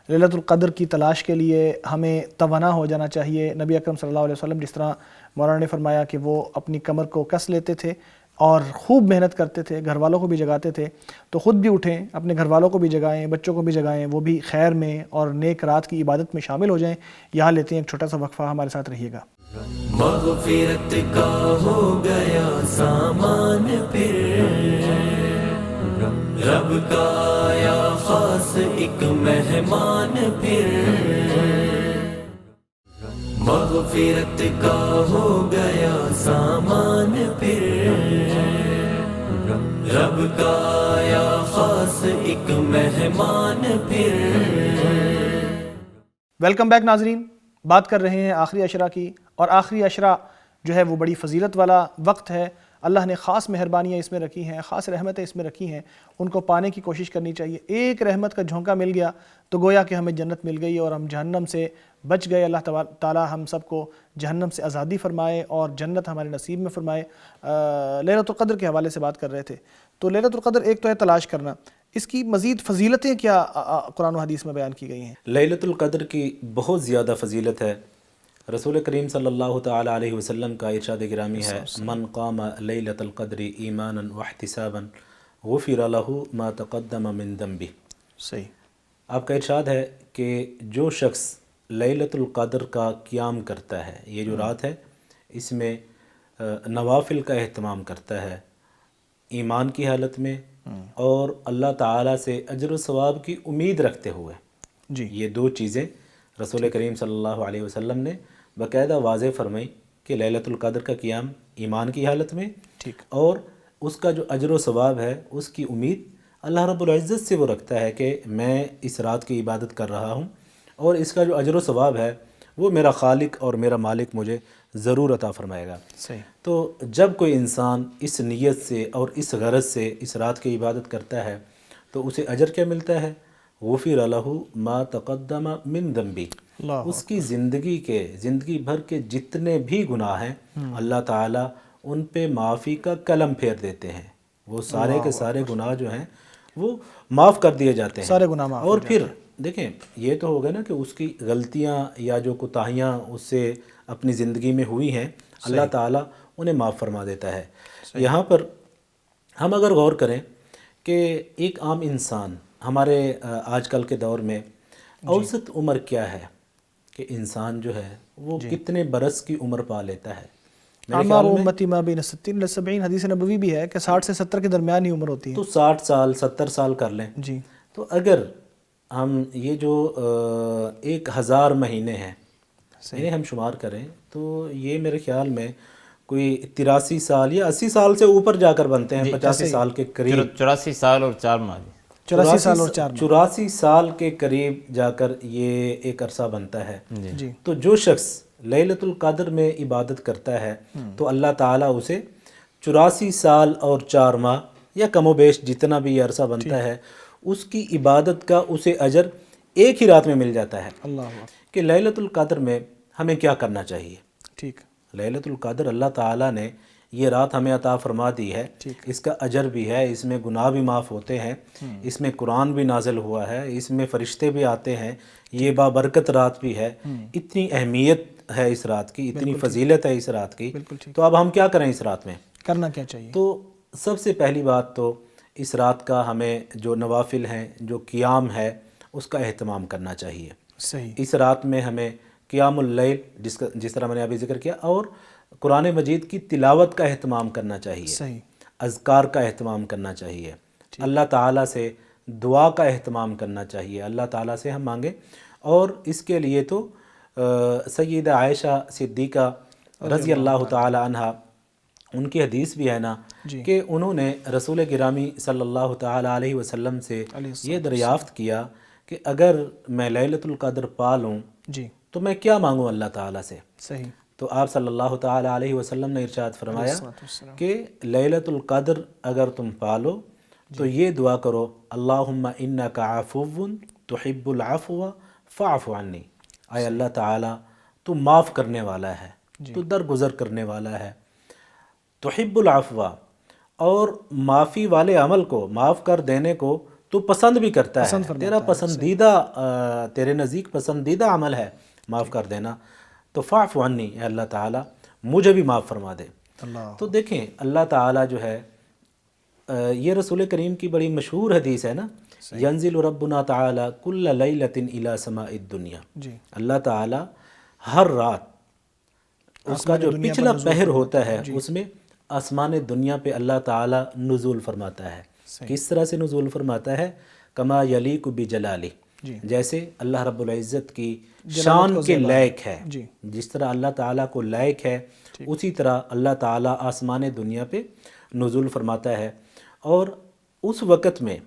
لیلۃ القدر کی تلاش کے لیے ہمیں توانا ہو جانا چاہیے. نبی اکرم صلی اللہ علیہ وسلم جس طرح مولانا نے فرمایا کہ وہ اپنی کمر کو کس لیتے تھے اور خوب محنت کرتے تھے, گھر والوں کو بھی جگاتے تھے, تو خود بھی اٹھیں, اپنے گھر والوں کو بھی جگائیں, بچوں کو بھی جگائیں, وہ بھی خیر میں اور نیک رات کی عبادت میں شامل ہو جائیں. یہاں لیتے ہیں ایک چھوٹا سا وقفہ, ہمارے ساتھ رہیے گا. مغفرت کا ہو گیا سامان پھر, رب کا آیا خاص ایک مہمان پھر, مغفرت کا ہو گیا سامان پھر, رب کا آیا خاص ایک مہمان پھر. ویلکم بیک ناظرین, بات کر رہے ہیں آخری عشرہ کی, اور آخری عشرہ جو ہے وہ بڑی فضیلت والا وقت ہے. اللہ نے خاص مہربانیاں اس میں رکھی ہیں, خاص رحمتیں اس میں رکھی ہیں, ان کو پانے کی کوشش کرنی چاہیے. ایک رحمت کا جھونکا مل گیا تو گویا کہ ہمیں جنت مل گئی اور ہم جہنم سے بچ گئے. اللہ تعالیٰ ہم سب کو جہنم سے آزادی فرمائے اور جنت ہمارے نصیب میں فرمائے. لیلۃ القدر کے حوالے سے بات کر رہے تھے, تو لیلۃ القدر ایک تو ہے تلاش کرنا, اس کی مزید فضیلتیں کیا قرآن و حدیث میں بیان کی گئی ہیں؟ لیلۃ القدر کی بہت زیادہ فضیلت ہے. رسول کریم صلی اللہ تعالی علیہ وسلم کا ارشاد گرامی ہے, من قام لیلۃ القدر ایمانا واحتسابا غفر له ما تقدم من ذنبه. صحیح. آپ کا ارشاد ہے کہ جو شخص لیلۃ القدر کا قیام کرتا ہے, یہ جو رات ہے اس میں نوافل کا اہتمام کرتا ہے ایمان کی حالت میں اور اللہ تعالیٰ سے اجر و ثواب کی امید رکھتے ہوئے, یہ دو چیزیں رسول کریم صلی اللہ علیہ وسلم نے باقاعدہ واضح فرمائی کہ لیلۃ القدر کا قیام ایمان کی حالت میں, اور اس کا جو اجر و ثواب ہے اس کی امید اللہ رب العزت سے وہ رکھتا ہے کہ میں اس رات کی عبادت کر رہا ہوں اور اس کا جو اجر و ثواب ہے وہ میرا خالق اور میرا مالک مجھے ضرور عطا فرمائے گا. صحیح. تو جب کوئی انسان اس نیت سے اور اس غرض سے اس رات کی عبادت کرتا ہے تو اسے اجر کیا ملتا ہے؟ غفر له ما تقدم من ذنبی. اس کی زندگی بھر کے جتنے بھی گناہ ہیں اللہ تعالیٰ ان پہ معافی کا قلم پھیر دیتے ہیں. وہ سارے کے سارے گناہ جو ہیں وہ معاف کر دیے جاتے ہیں, سارے گناہ معاف. اور پھر دیکھیں یہ تو ہوگا نا کہ اس کی غلطیاں یا جو کوتاہیاں اس سے اپنی زندگی میں ہوئی ہیں اللہ تعالیٰ انہیں معاف فرما دیتا ہے. یہاں پر ہم اگر غور کریں کہ ایک عام انسان ہمارے آج کل کے دور میں اوسط عمر کیا ہے کہ انسان جو ہے وہ کتنے برس کی عمر پا لیتا ہے؟ اعمار امتی ما بین 60 الی 70 حدیث نبوی بھی ہے کہ 60 سے 70 کے درمیان ہی عمر ہوتی ہے. تو 60 سال 70 سال کر لیں. جی. تو اگر ہم یہ جو 1000 مہینے ہیں انہیں ہم شمار کریں تو یہ میرے خیال میں کوئی 83 سال یا 80 سال سے اوپر جا کر بنتے ہیں, 85 سال کے قریب. 84 سال اور 4 ماہ. 84 سال اور 4 ماہ. 84 سال کے قریب جا کر یہ ایک عرصہ بنتا ہے. جی. تو جو شخص لیلۃ القدر میں عبادت کرتا ہے تو اللہ تعالیٰ اسے 84 سال اور 4 ماہ یا کم و بیش جتنا بھی یہ عرصہ بنتا ہے اس کی عبادت کا اسے اجر ایک ہی رات میں مل جاتا ہے۔ اللہ کہ لیلۃ القدر میں ہمیں کیا کرنا چاہیے؟ ٹھیک، لیلۃ القدر اللہ تعالیٰ نے یہ رات ہمیں عطا فرما دی ہے، اس کا اجر بھی ہے، اس میں گناہ بھی معاف ہوتے ہیں، اس میں قرآن بھی نازل ہوا ہے، اس میں فرشتے بھی آتے ہیں، یہ بابرکت رات بھی ہے، اتنی اہمیت ہے اس رات کی، اتنی فضیلت ہے اس رات کی۔ تو اب ہم کیا کریں اس رات میں؟ کرنا کیا چاہیے؟ تو سب سے پہلی بات تو اس رات کا ہمیں جو نوافل ہیں، جو قیام ہے، اس کا اہتمام کرنا چاہیے۔ صحیح، اس رات میں ہمیں قیام اللیل جس طرح میں نے ابھی ذکر کیا، اور قرآن مجید کی تلاوت کا اہتمام کرنا چاہیے، صحیح، اذکار کا اہتمام کرنا چاہیے، اللہ تعالیٰ سے دعا کا اہتمام کرنا چاہیے، اللہ تعالیٰ سے ہم مانگیں۔ اور اس کے لیے تو سیدہ عائشہ صدیقہ رضی اللہ تعالی عنہ، ان کی حدیث بھی ہے نا کہ انہوں نے رسول گرامی صلی اللہ تعالی علیہ وسلم سے یہ دریافت کیا کہ اگر میں لیلۃ القدر پا لوں جی، تو میں کیا مانگوں اللہ تعالیٰ سے؟ صحیح، تو آپ صلی اللہ تعالی علیہ وسلم نے ارشاد فرمایا کہ لیلۃ القدر اگر تم پالو تو یہ دعا کرو، اللہم انک عفو تحب العفو فاعف عنی، اے اللہ تعالیٰ تو معاف کرنے والا ہے، تو درگزر کرنے والا ہے، تحب العفو، اور معافی والے عمل کو، معاف کر دینے کو تو پسند بھی کرتا ہے، تیرا پسندیدہ، تیرے نزدیک پسندیدہ عمل ہے معاف کر دینا، تو فاعف عنی، اے اللہ تعالیٰ مجھے بھی معاف فرما دے۔ اللہ، تو دیکھیں اللہ تعالیٰ جو ہے، یہ رسول کریم کی بڑی مشہور حدیث ہے نا، ینزل ربنا تعالی کل لیلۃ الی سماء الدنیا، جی، اللہ تعالیٰ ہر رات اس کا جو پچھلا پہر ہوتا ہے اس میں آسمان دنیا پہ اللہ تعالیٰ نزول فرماتا ہے۔ کس طرح سے نزول فرماتا ہے؟ کما یلیق بجلالہ، جیسے اللہ رب العزت کی شان کے لائق ہے، جس طرح اللہ تعالیٰ کو لائق ہے اسی طرح اللہ تعالیٰ آسمان دنیا پہ نزول فرماتا ہے۔ اور اس وقت میں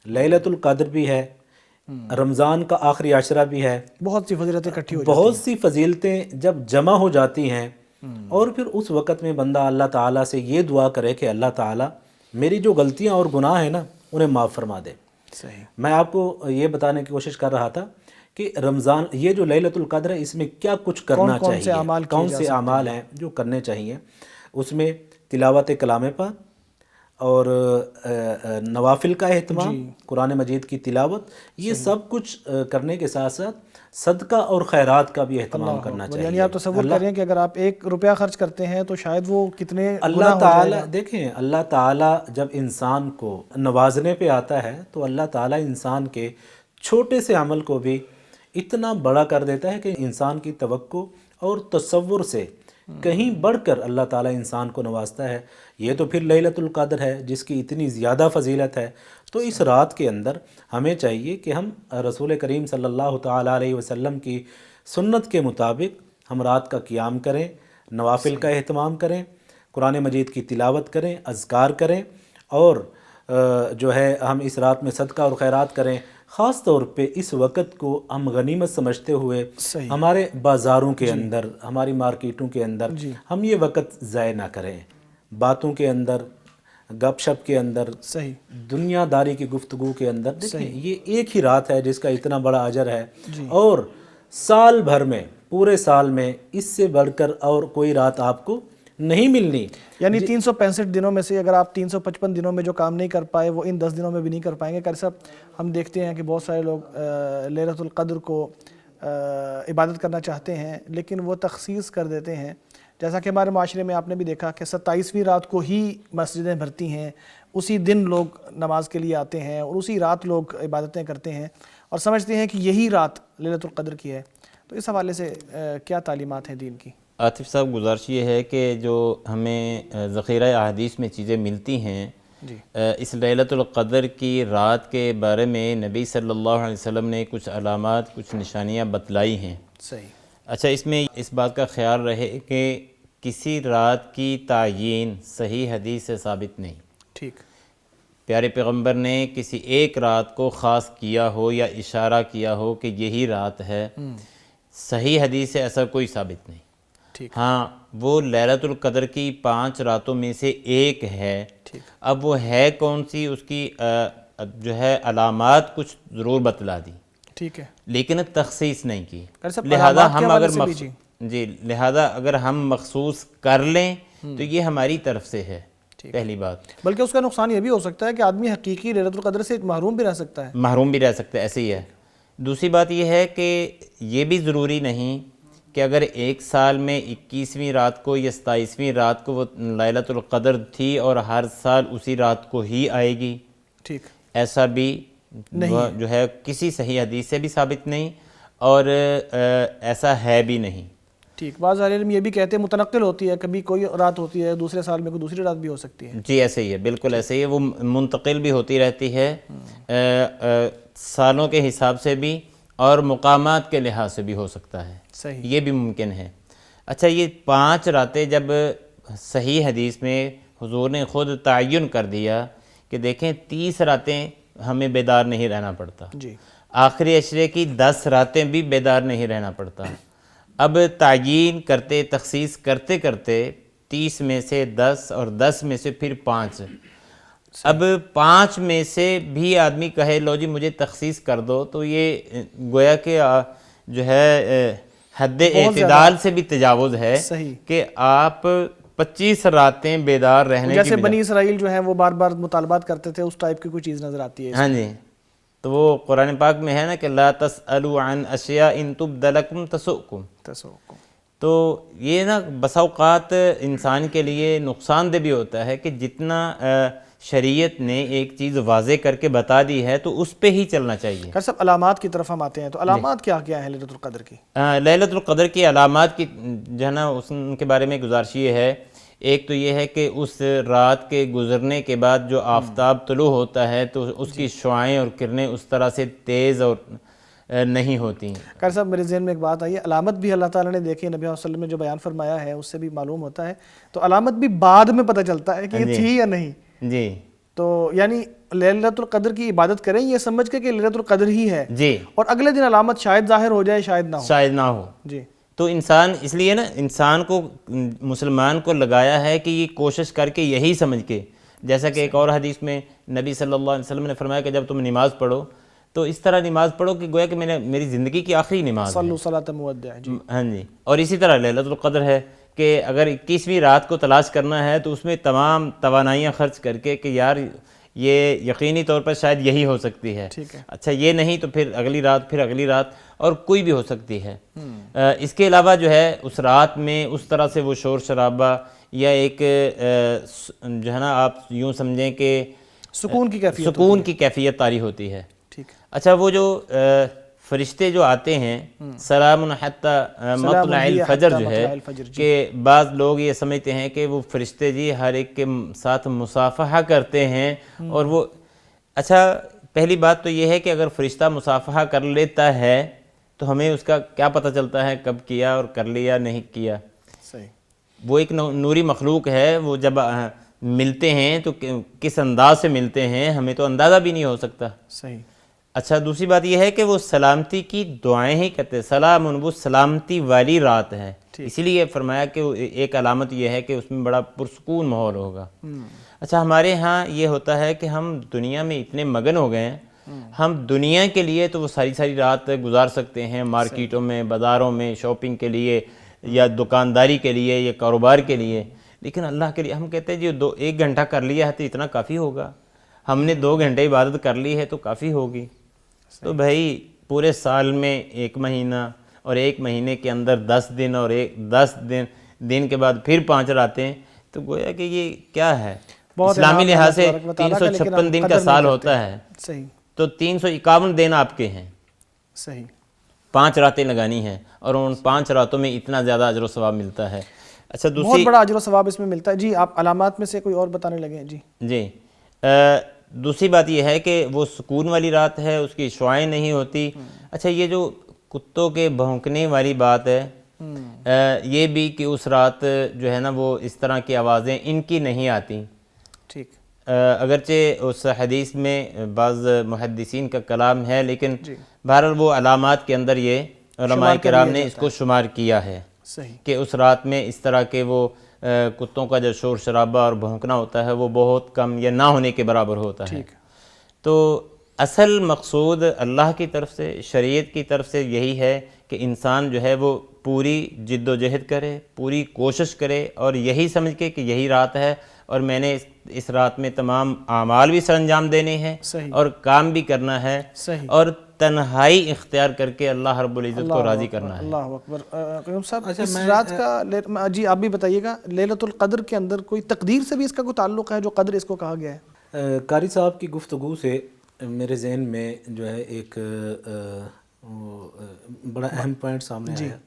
لیلۃ القدر بھی ہے، رمضان کا آخری عشرہ بھی ہے، بہت سی فضیلتیں اکٹھی ہو جاتی بہت سی فضیلتیں جب جمع ہو جاتی ہیں، اور پھر اس وقت میں بندہ اللہ تعالیٰ سے یہ دعا کرے کہ اللہ تعالیٰ میری جو غلطیاں اور گناہ ہیں نا انہیں معاف فرما دے۔ صحیح، میں آپ کو یہ بتانے کی کوشش کر رہا تھا کہ رمضان، یہ جو لیلۃ القدر ہے، اس میں کیا کچھ کرنا چاہیے، کون سے اعمال ہیں جو کرنے چاہیے۔ اس میں تلاوت کلام پاک اور نوافل کا اہتمام، قرآن مجید کی تلاوت، یہ سب کچھ کرنے کے ساتھ ساتھ صدقہ اور خیرات کا بھی اہتمام کرنا چاہیے۔ یعنی آپ تصور کریں کہ اگر آپ 1 روپیہ خرچ کرتے ہیں تو شاید وہ کتنے اللہ تعالیٰ، دیکھیں اللہ تعالیٰ جب انسان کو نوازنے پہ آتا ہے تو اللہ تعالیٰ انسان کے چھوٹے سے عمل کو بھی اتنا بڑا کر دیتا ہے کہ انسان کی توقع اور تصور سے کہیں بڑھ کر اللہ تعالیٰ انسان کو نوازتا ہے۔ یہ تو پھر لیلۃ القدر ہے جس کی اتنی زیادہ فضیلت ہے۔ تو اس رات کے اندر ہمیں چاہیے کہ ہم رسول کریم صلی اللہ تعالیٰ علیہ وسلم کی سنت کے مطابق ہم رات کا قیام کریں، نوافل کا اہتمام کریں، قرآن مجید کی تلاوت کریں، اذکار کریں، اور جو ہے ہم اس رات میں صدقہ اور خیرات کریں۔ خاص طور پہ اس وقت کو ہم غنیمت سمجھتے ہوئے ہمارے بازاروں کے اندر، ہماری مارکیٹوں کے اندر ہم یہ وقت ضائع نہ کریں، باتوں کے اندر، گپ شپ کے اندر، دنیا داری کی گفتگو کے اندر۔ دیکھیں یہ ایک ہی رات ہے جس کا اتنا بڑا اجر ہے، اور سال بھر میں، پورے سال میں اس سے بڑھ کر اور کوئی رات آپ کو نہیں ملنی۔ یعنی 365 دنوں میں سے اگر آپ 355 دنوں میں جو کام نہیں کر پائے وہ ان 10 دنوں میں بھی نہیں کر پائیں گے۔ قاری صاحب، ہم دیکھتے ہیں کہ بہت سارے لوگ لیلۃ القدر کو عبادت کرنا چاہتے ہیں لیکن وہ تخصیص کر دیتے ہیں، جیسا کہ ہمارے معاشرے میں آپ نے بھی دیکھا کہ 27ویں رات کو ہی مسجدیں بھرتی ہیں، اسی دن لوگ نماز کے لیے آتے ہیں اور اسی رات لوگ عبادتیں کرتے ہیں اور سمجھتے ہیں کہ یہی رات لیلۃ القدر کی ہے۔ تو اس حوالے سے کیا تعلیمات ہیں دین کی؟ عاطف صاحب، گزارش یہ ہے کہ جو ہمیں ذخیرہ احادیث میں چیزیں ملتی ہیں، اس لیلۃ القدر کی رات کے بارے میں نبی صلی اللہ علیہ وسلم نے کچھ علامات، کچھ نشانیاں بتلائی ہیں۔ صحیح۔ اچھا، اس میں اس بات کا خیال رہے کہ کسی رات کی تعیین صحیح حدیث سے ثابت نہیں۔ ٹھیک۔ پیارے پیغمبر نے کسی ایک رات کو خاص کیا ہو یا اشارہ کیا ہو کہ یہی رات ہے، صحیح حدیث سے ایسا کوئی ثابت نہیں. ٹھیک. ہاں وہ لیلۃ القدر کی 5 راتوں میں سے ایک ہے. اب وہ ہے کون سی، اس کی جو ہے علامات کچھ ضرور بتلا دی، ٹھیک ہے، لیکن تخصیص نہیں کی. لہذا لہذا اگر ہم مخصوص کر لیں تو یہ ہماری طرف سے ہے. پہلی بات. بلکہ اس کا نقصان یہ بھی ہو سکتا ہے کہ آدمی حقیقی لیلۃ القدر سے محروم بھی رہ سکتا ہے. محروم بھی رہ سکتا ہے، ایسے ہی ہے. دوسری بات یہ ہے کہ یہ بھی ضروری نہیں کہ اگر ایک سال میں 21ویں رات کو یا 27ویں رات کو وہ لیلۃ القدر تھی اور ہر سال اسی رات کو ہی آئے گی. ٹھیک. ایسا بھی جو ہے کسی صحیح حدیث سے بھی ثابت نہیں اور ایسا ہے بھی نہیں. ٹھیک. بعض اہل علم یہ بھی کہتے ہیں متنقل ہوتی ہے، کبھی کوئی رات ہوتی ہے دوسرے سال میں کوئی دوسری رات بھی ہو سکتی ہے. جی ایسے ہی ہے، بالکل ایسے ہی ہے. وہ منتقل بھی ہوتی رہتی ہے سالوں کے حساب سے بھی اور مقامات کے لحاظ سے بھی ہو سکتا ہے. صحیح. یہ بھی ممکن ہے. اچھا یہ 5 راتیں جب صحیح حدیث میں حضور نے خود تعین کر دیا کہ دیکھیں 30 راتیں ہمیں بیدار نہیں رہنا پڑتا، جی. آخری عشرے کی 10 راتیں بھی بیدار نہیں رہنا پڑتا. اب تعین کرتے تخصیص کرتے کرتے 30 میں سے 10 اور 10 میں سے پھر 5، اب 5 میں سے بھی آدمی کہے لو جی مجھے تخصیص کر دو تو یہ گویا کہ جو ہے حد اعتدال سے بھی تجاوز ہے. صحیح. کہ آپ 25 راتیں بیدار رہنے کی جیسے بنی اسرائیل جو ہیں وہ بار بار مطالبات کرتے تھے، اس ٹائپ کی کوئی چیز نظر آتی ہے. ہاں جی. تو وہ قرآن پاک میں ہے نا کہ لا تسألوا عن اشیاء ان تبد لکم تسؤکم. تو یہ نا بسا اوقات انسان کے لیے نقصان دہ بھی ہوتا ہے کہ جتنا شریعت نے ایک چیز واضح کر کے بتا دی ہے تو اس پہ ہی چلنا چاہیے. خیر صاحب علامات کی طرف ہم آتے ہیں، تو علامات کیا کیا ہیں لیلۃ القدر کی؟ لیلۃ القدر کی علامات کی جو ہے نا ان کے بارے میں گزارش یہ ہے، ایک تو یہ ہے کہ اس رات کے گزرنے کے بعد جو آفتاب طلوع ہوتا ہے تو اس کی شعاعیں اور کرنیں اس طرح سے تیز اور نہیں ہوتی ہیں. خیر صاحب میرے ذہن میں ایک بات آئی ہے، علامت بھی اللہ تعالیٰ نے دیکھی، نبی صلی اللہ علیہ وسلم نے جو بیان فرمایا ہے اس سے بھی معلوم ہوتا ہے، تو علامت بھی بعد میں پتہ چلتا ہے کہ یہ تھی یا نہیں. جی. تو یعنی لیلۃ القدر کی عبادت کریں یہ سمجھ کے کہ لیلۃ القدر ہی ہے، جی، اور اگلے دن علامت شاید ظاہر ہو جائے شاید نہ ہو. جی. تو انسان اس لیے نا انسان کو مسلمان کو لگایا ہے کہ یہ کوشش کر کے یہی سمجھ کے، جیسا کہ ایک اور حدیث میں نبی صلی اللہ علیہ وسلم نے فرمایا کہ جب تم نماز پڑھو تو اس طرح نماز پڑھو کہ گویا کہ میری زندگی کی آخری نماز ہے. صلو صلاۃ مودع. جی. ہاں جی. اور اسی طرح لیلۃ القدر ہے کہ اگر 21ویں رات کو تلاش کرنا ہے تو اس میں تمام توانائیاں خرچ کر کے کہ یار یہ یقینی طور پر شاید یہی ہو سکتی ہے. اچھا یہ نہیں تو پھر اگلی رات، پھر اگلی رات، اور کوئی بھی ہو سکتی ہے. اس کے علاوہ جو ہے اس رات میں اس طرح سے وہ شور شرابہ یا ایک جو ہے نا آپ یوں سمجھیں کہ سکون کی کیفیت طاری ہوتی ہے. اچھا وہ جو فرشتے جو آتے ہیں سلام حتی مطلع الفجر جو ہے، کہ بعض لوگ یہ سمجھتے ہیں کہ وہ فرشتے جی ہر ایک کے ساتھ مصافحہ کرتے ہیں اور وہ اچھا پہلی بات تو یہ ہے کہ اگر فرشتہ مصافحہ کر لیتا ہے تو ہمیں اس کا کیا پتہ چلتا ہے کب کیا اور کر لیا نہیں کیا. صحیح. وہ ایک نوری مخلوق ہے، وہ جب ملتے ہیں تو کس انداز سے ملتے ہیں ہمیں تو اندازہ بھی نہیں ہو سکتا. صحیح. اچھا دوسری بات یہ ہے کہ وہ سلامتی کی دعائیں ہی کرتے ہیں، سلام، وہ سلامتی والی رات ہے. اسی لیے فرمایا کہ ایک علامت یہ ہے کہ اس میں بڑا پرسکون ماحول ہوگا. اچھا ہمارے ہاں یہ ہوتا ہے کہ ہم دنیا میں اتنے مگن ہو گئے ہیں، ہم دنیا کے لیے تو وہ ساری رات گزار سکتے ہیں مارکیٹوں میں، بازاروں میں، شاپنگ کے لیے یا دکانداری کے لیے یا کاروبار کے لیے، لیکن اللہ کے لیے ہم کہتے ہیں جی 1 گھنٹہ کر لیا ہے تو اتنا کافی ہوگا، ہم نے 2 گھنٹے عبادت کر لی ہے تو کافی ہوگی. تو بھائی پورے سال میں 1 مہینہ اور 1 مہینے کے اندر 10 دن اور 10 دن کے بعد پھر 5 راتیں، تو گویا کہ یہ کیا ہے؟ اسلامی لحاظ سے 356 دن کا سال ہوتا ہے. صحیح. تو 351 دن آپ کے ہیں. صحیح. 5 راتیں لگانی ہیں اور ان 5 راتوں میں اتنا زیادہ اجر و ثواب ملتا ہے. اچھا بہت بڑا اجر و ثواب اس میں ملتا ہے. جی آپ علامات میں سے کوئی اور بتانے لگے. جی دوسری بات یہ ہے کہ وہ سکون والی رات ہے، اس کی شعاعیں نہیں ہوتی. اچھا یہ جو کتوں کے بھونکنے والی بات ہے، یہ بھی کہ اس رات جو ہے نا وہ اس طرح کی آوازیں ان کی نہیں آتی. ٹھیک. اگرچہ اس حدیث میں بعض محدثین کا کلام ہے، لیکن بہرحال وہ علامات کے اندر یہ علماء کرام نے اس کو شمار کیا ہے صحیح کہ اس رات میں اس طرح کے وہ کتوں کا جو شور شرابہ اور بھونکنا ہوتا ہے وہ بہت کم یا نہ ہونے کے برابر ہوتا ہے. تو اصل مقصود اللہ کی طرف سے، شریعت کی طرف سے یہی ہے کہ انسان جو ہے وہ پوری جد و جہد کرے، پوری کوشش کرے اور یہی سمجھ کے کہ یہی رات ہے اور میں نے اس رات میں تمام اعمال بھی سر انجام دینے ہیں اور کام بھی کرنا ہے اور تنہائی اختیار کر کے اللہ رب العزت کو راضی کرنا ہے. اللہ اکبر. قیوم صاحب اس رات کا جی آپ بھی بتائیے گا، لیلۃ القدر کے اندر کوئی تقدیر سے بھی اس کا کوئی تعلق ہے جو قدر اس کو کہا گیا ہے؟ قاری صاحب کی گفتگو سے میرے ذہن میں جو ہے ایک بڑا اہم پوائنٹ سامنے آیا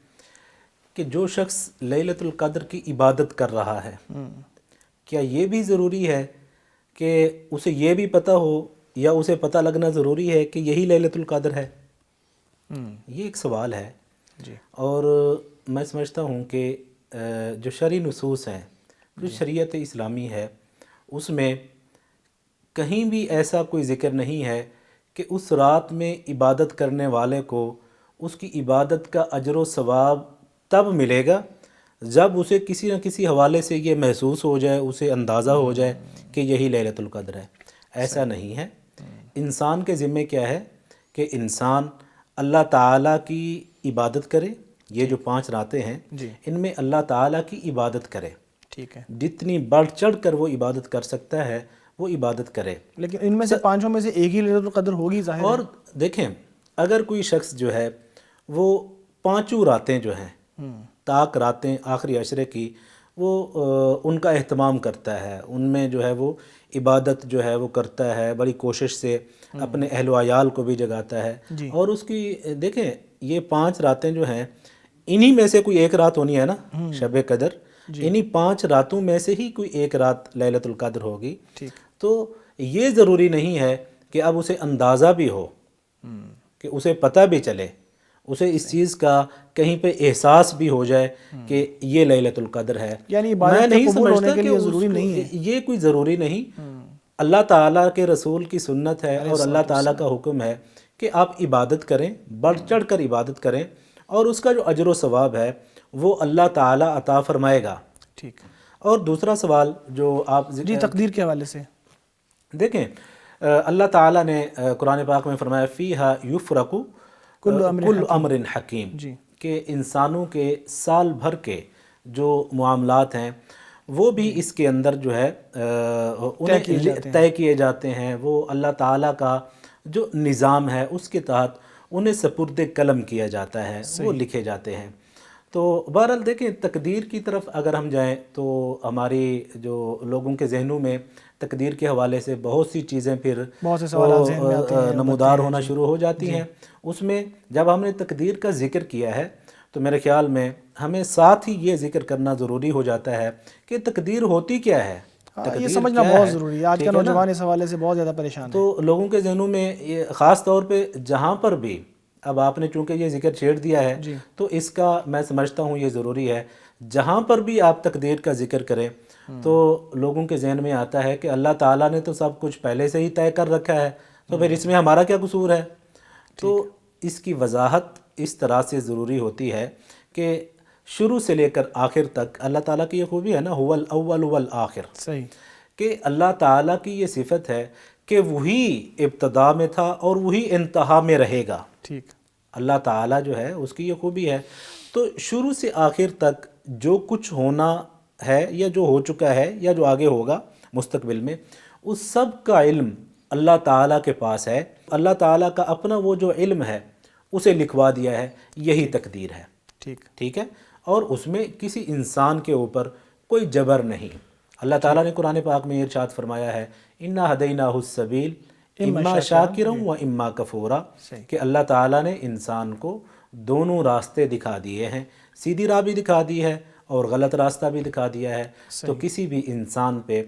کہ جو شخص لیلۃ القدر کی عبادت کر رہا ہے، کیا یہ بھی ضروری ہے کہ اسے یہ بھی پتہ ہو یا اسے پتہ لگنا ضروری ہے کہ یہی لیلۃ القدر ہے؟ یہ ایک سوال ہے. اور میں سمجھتا ہوں کہ جو شرعی نصوص ہیں، جو شریعت اسلامی ہے، اس میں کہیں بھی ایسا کوئی ذکر نہیں ہے کہ اس رات میں عبادت کرنے والے کو اس کی عبادت کا اجر و ثواب تب ملے گا جب اسے کسی نہ کسی حوالے سے یہ محسوس ہو جائے، اسے اندازہ ہو جائے کہ یہی لیلۃ القدر ہے. ایسا نہیں ہے. انسان کے ذمے کیا ہے کہ انسان اللہ تعالیٰ کی عبادت کرے. یہ جو 5 راتیں ہیں ان میں اللہ تعالیٰ کی عبادت کرے. ٹھیک ہے. جتنی بڑھ چڑھ کر وہ عبادت کر سکتا ہے وہ عبادت کرے. لیکن ان میں سے 5 میں سے ایک ہی لیلۃ القدر ہوگی ظاہر ہے. اور دیکھیں، اگر کوئی شخص جو ہے وہ 5 راتیں جو ہیں طاق راتیں آخری عشرے کی وہ ان کا اہتمام کرتا ہے، ان میں جو ہے وہ عبادت جو ہے وہ کرتا ہے، بڑی کوشش سے اپنے اہل و عیال کو بھی جگاتا ہے. اور اس کی دیکھیں یہ 5 راتیں جو ہیں انہی میں سے کوئی ایک رات ہونی ہے نا شب قدر، انہی 5 راتوں میں سے ہی کوئی ایک رات لیلۃ القدر ہوگی. تو یہ ضروری نہیں ہے کہ اب اسے اندازہ بھی ہو، کہ اسے پتہ بھی چلے، اسے اس چیز کا کہیں پہ احساس بھی ہو جائے کہ یہ لیلۃ القدر ہے. یعنی میں نہیں قبول ہونے سمجھتا کے کہ لیے ضروری نہیں ہے. یہ کوئی ضروری نہیں. اللہ تعالیٰ کے رسول کی سنت ہے اور اللہ تعالیٰ کا حکم ہے کہ آپ عبادت کریں، بڑھ چڑھ کر عبادت کریں اور اس کا جو اجر و ثواب ہے وہ اللہ تعالیٰ عطا فرمائے گا. ٹھیک. اور دوسرا سوال جو آپ تقدیر کے حوالے سے دیکھیں، اللہ تعالیٰ نے قرآن پاک میں فرمایا فیہا یفرق کل امر حکیم، کہ انسانوں کے سال بھر کے جو معاملات ہیں وہ بھی اس کے اندر جو ہے انہیں طے کیے جاتے ہیں. وہ اللہ تعالیٰ کا جو نظام ہے اس کے تحت انہیں سپرد قلم کیا جاتا ہے، وہ لکھے جاتے ہیں. تو بہرحال دیکھیں تقدیر کی طرف اگر ہم جائیں تو ہماری جو لوگوں کے ذہنوں میں تقدیر کے حوالے سے بہت سی چیزیں پھر نمودار ہونا شروع ہو جاتی ہیں. اس میں جب ہم نے تقدیر کا ذکر کیا ہے تو میرے خیال میں ہمیں ساتھ ہی یہ ذکر کرنا ضروری ہو جاتا ہے کہ تقدیر ہوتی کیا ہے. یہ سمجھنا بہت ضروری ہے. آج کا نوجوان اس حوالے سے بہت زیادہ پریشان ہے. تو لوگوں کے ذہنوں میں یہ خاص طور پہ جہاں پر بھی اب آپ نے چونکہ یہ ذکر چھیڑ دیا ہے تو اس کا میں سمجھتا ہوں یہ ضروری ہے، جہاں پر بھی آپ تقدیر کا ذکر کریں تو لوگوں کے ذہن میں آتا ہے کہ اللہ تعالیٰ نے تو سب کچھ پہلے سے ہی طے کر رکھا ہے، تو پھر اس میں ہمارا کیا قصور ہے. تو اس کی وضاحت اس طرح سے ضروری ہوتی ہے کہ شروع سے لے کر آخر تک اللہ تعالیٰ کی یہ خوبی ہے نا هو الاول والآخر، صحیح، کہ اللہ تعالیٰ کی یہ صفت ہے کہ وہی ابتدا میں تھا اور وہی انتہا میں رہے گا. ٹھیک. اللہ تعالیٰ جو ہے اس کی یہ خوبی ہے. تو شروع سے آخر تک جو کچھ ہونا ہے یا جو ہو چکا ہے یا جو آگے ہوگا مستقبل میں، اس سب کا علم اللہ تعالیٰ کے پاس ہے. اللہ تعالیٰ کا اپنا وہ جو علم ہے اسے لکھوا دیا ہے، یہی تقدیر ہے. ٹھیک ہے. اور اس میں کسی انسان کے اوپر کوئی جبر نہیں. اللہ تعالیٰ نے قرآن پاک میں ارشاد فرمایا ہے اِنَّا هَدَيْنَاهُ السَّبِيلَ اِمَّا شَاكِرًا وَإِمَّا كَفُورًا، کہ اللہ تعالیٰ نے انسان کو دونوں راستے دکھا دیے ہیں، سیدھی راہ بھی دکھا دی ہے اور غلط راستہ بھی دکھا دیا ہے. تو کسی بھی انسان پہ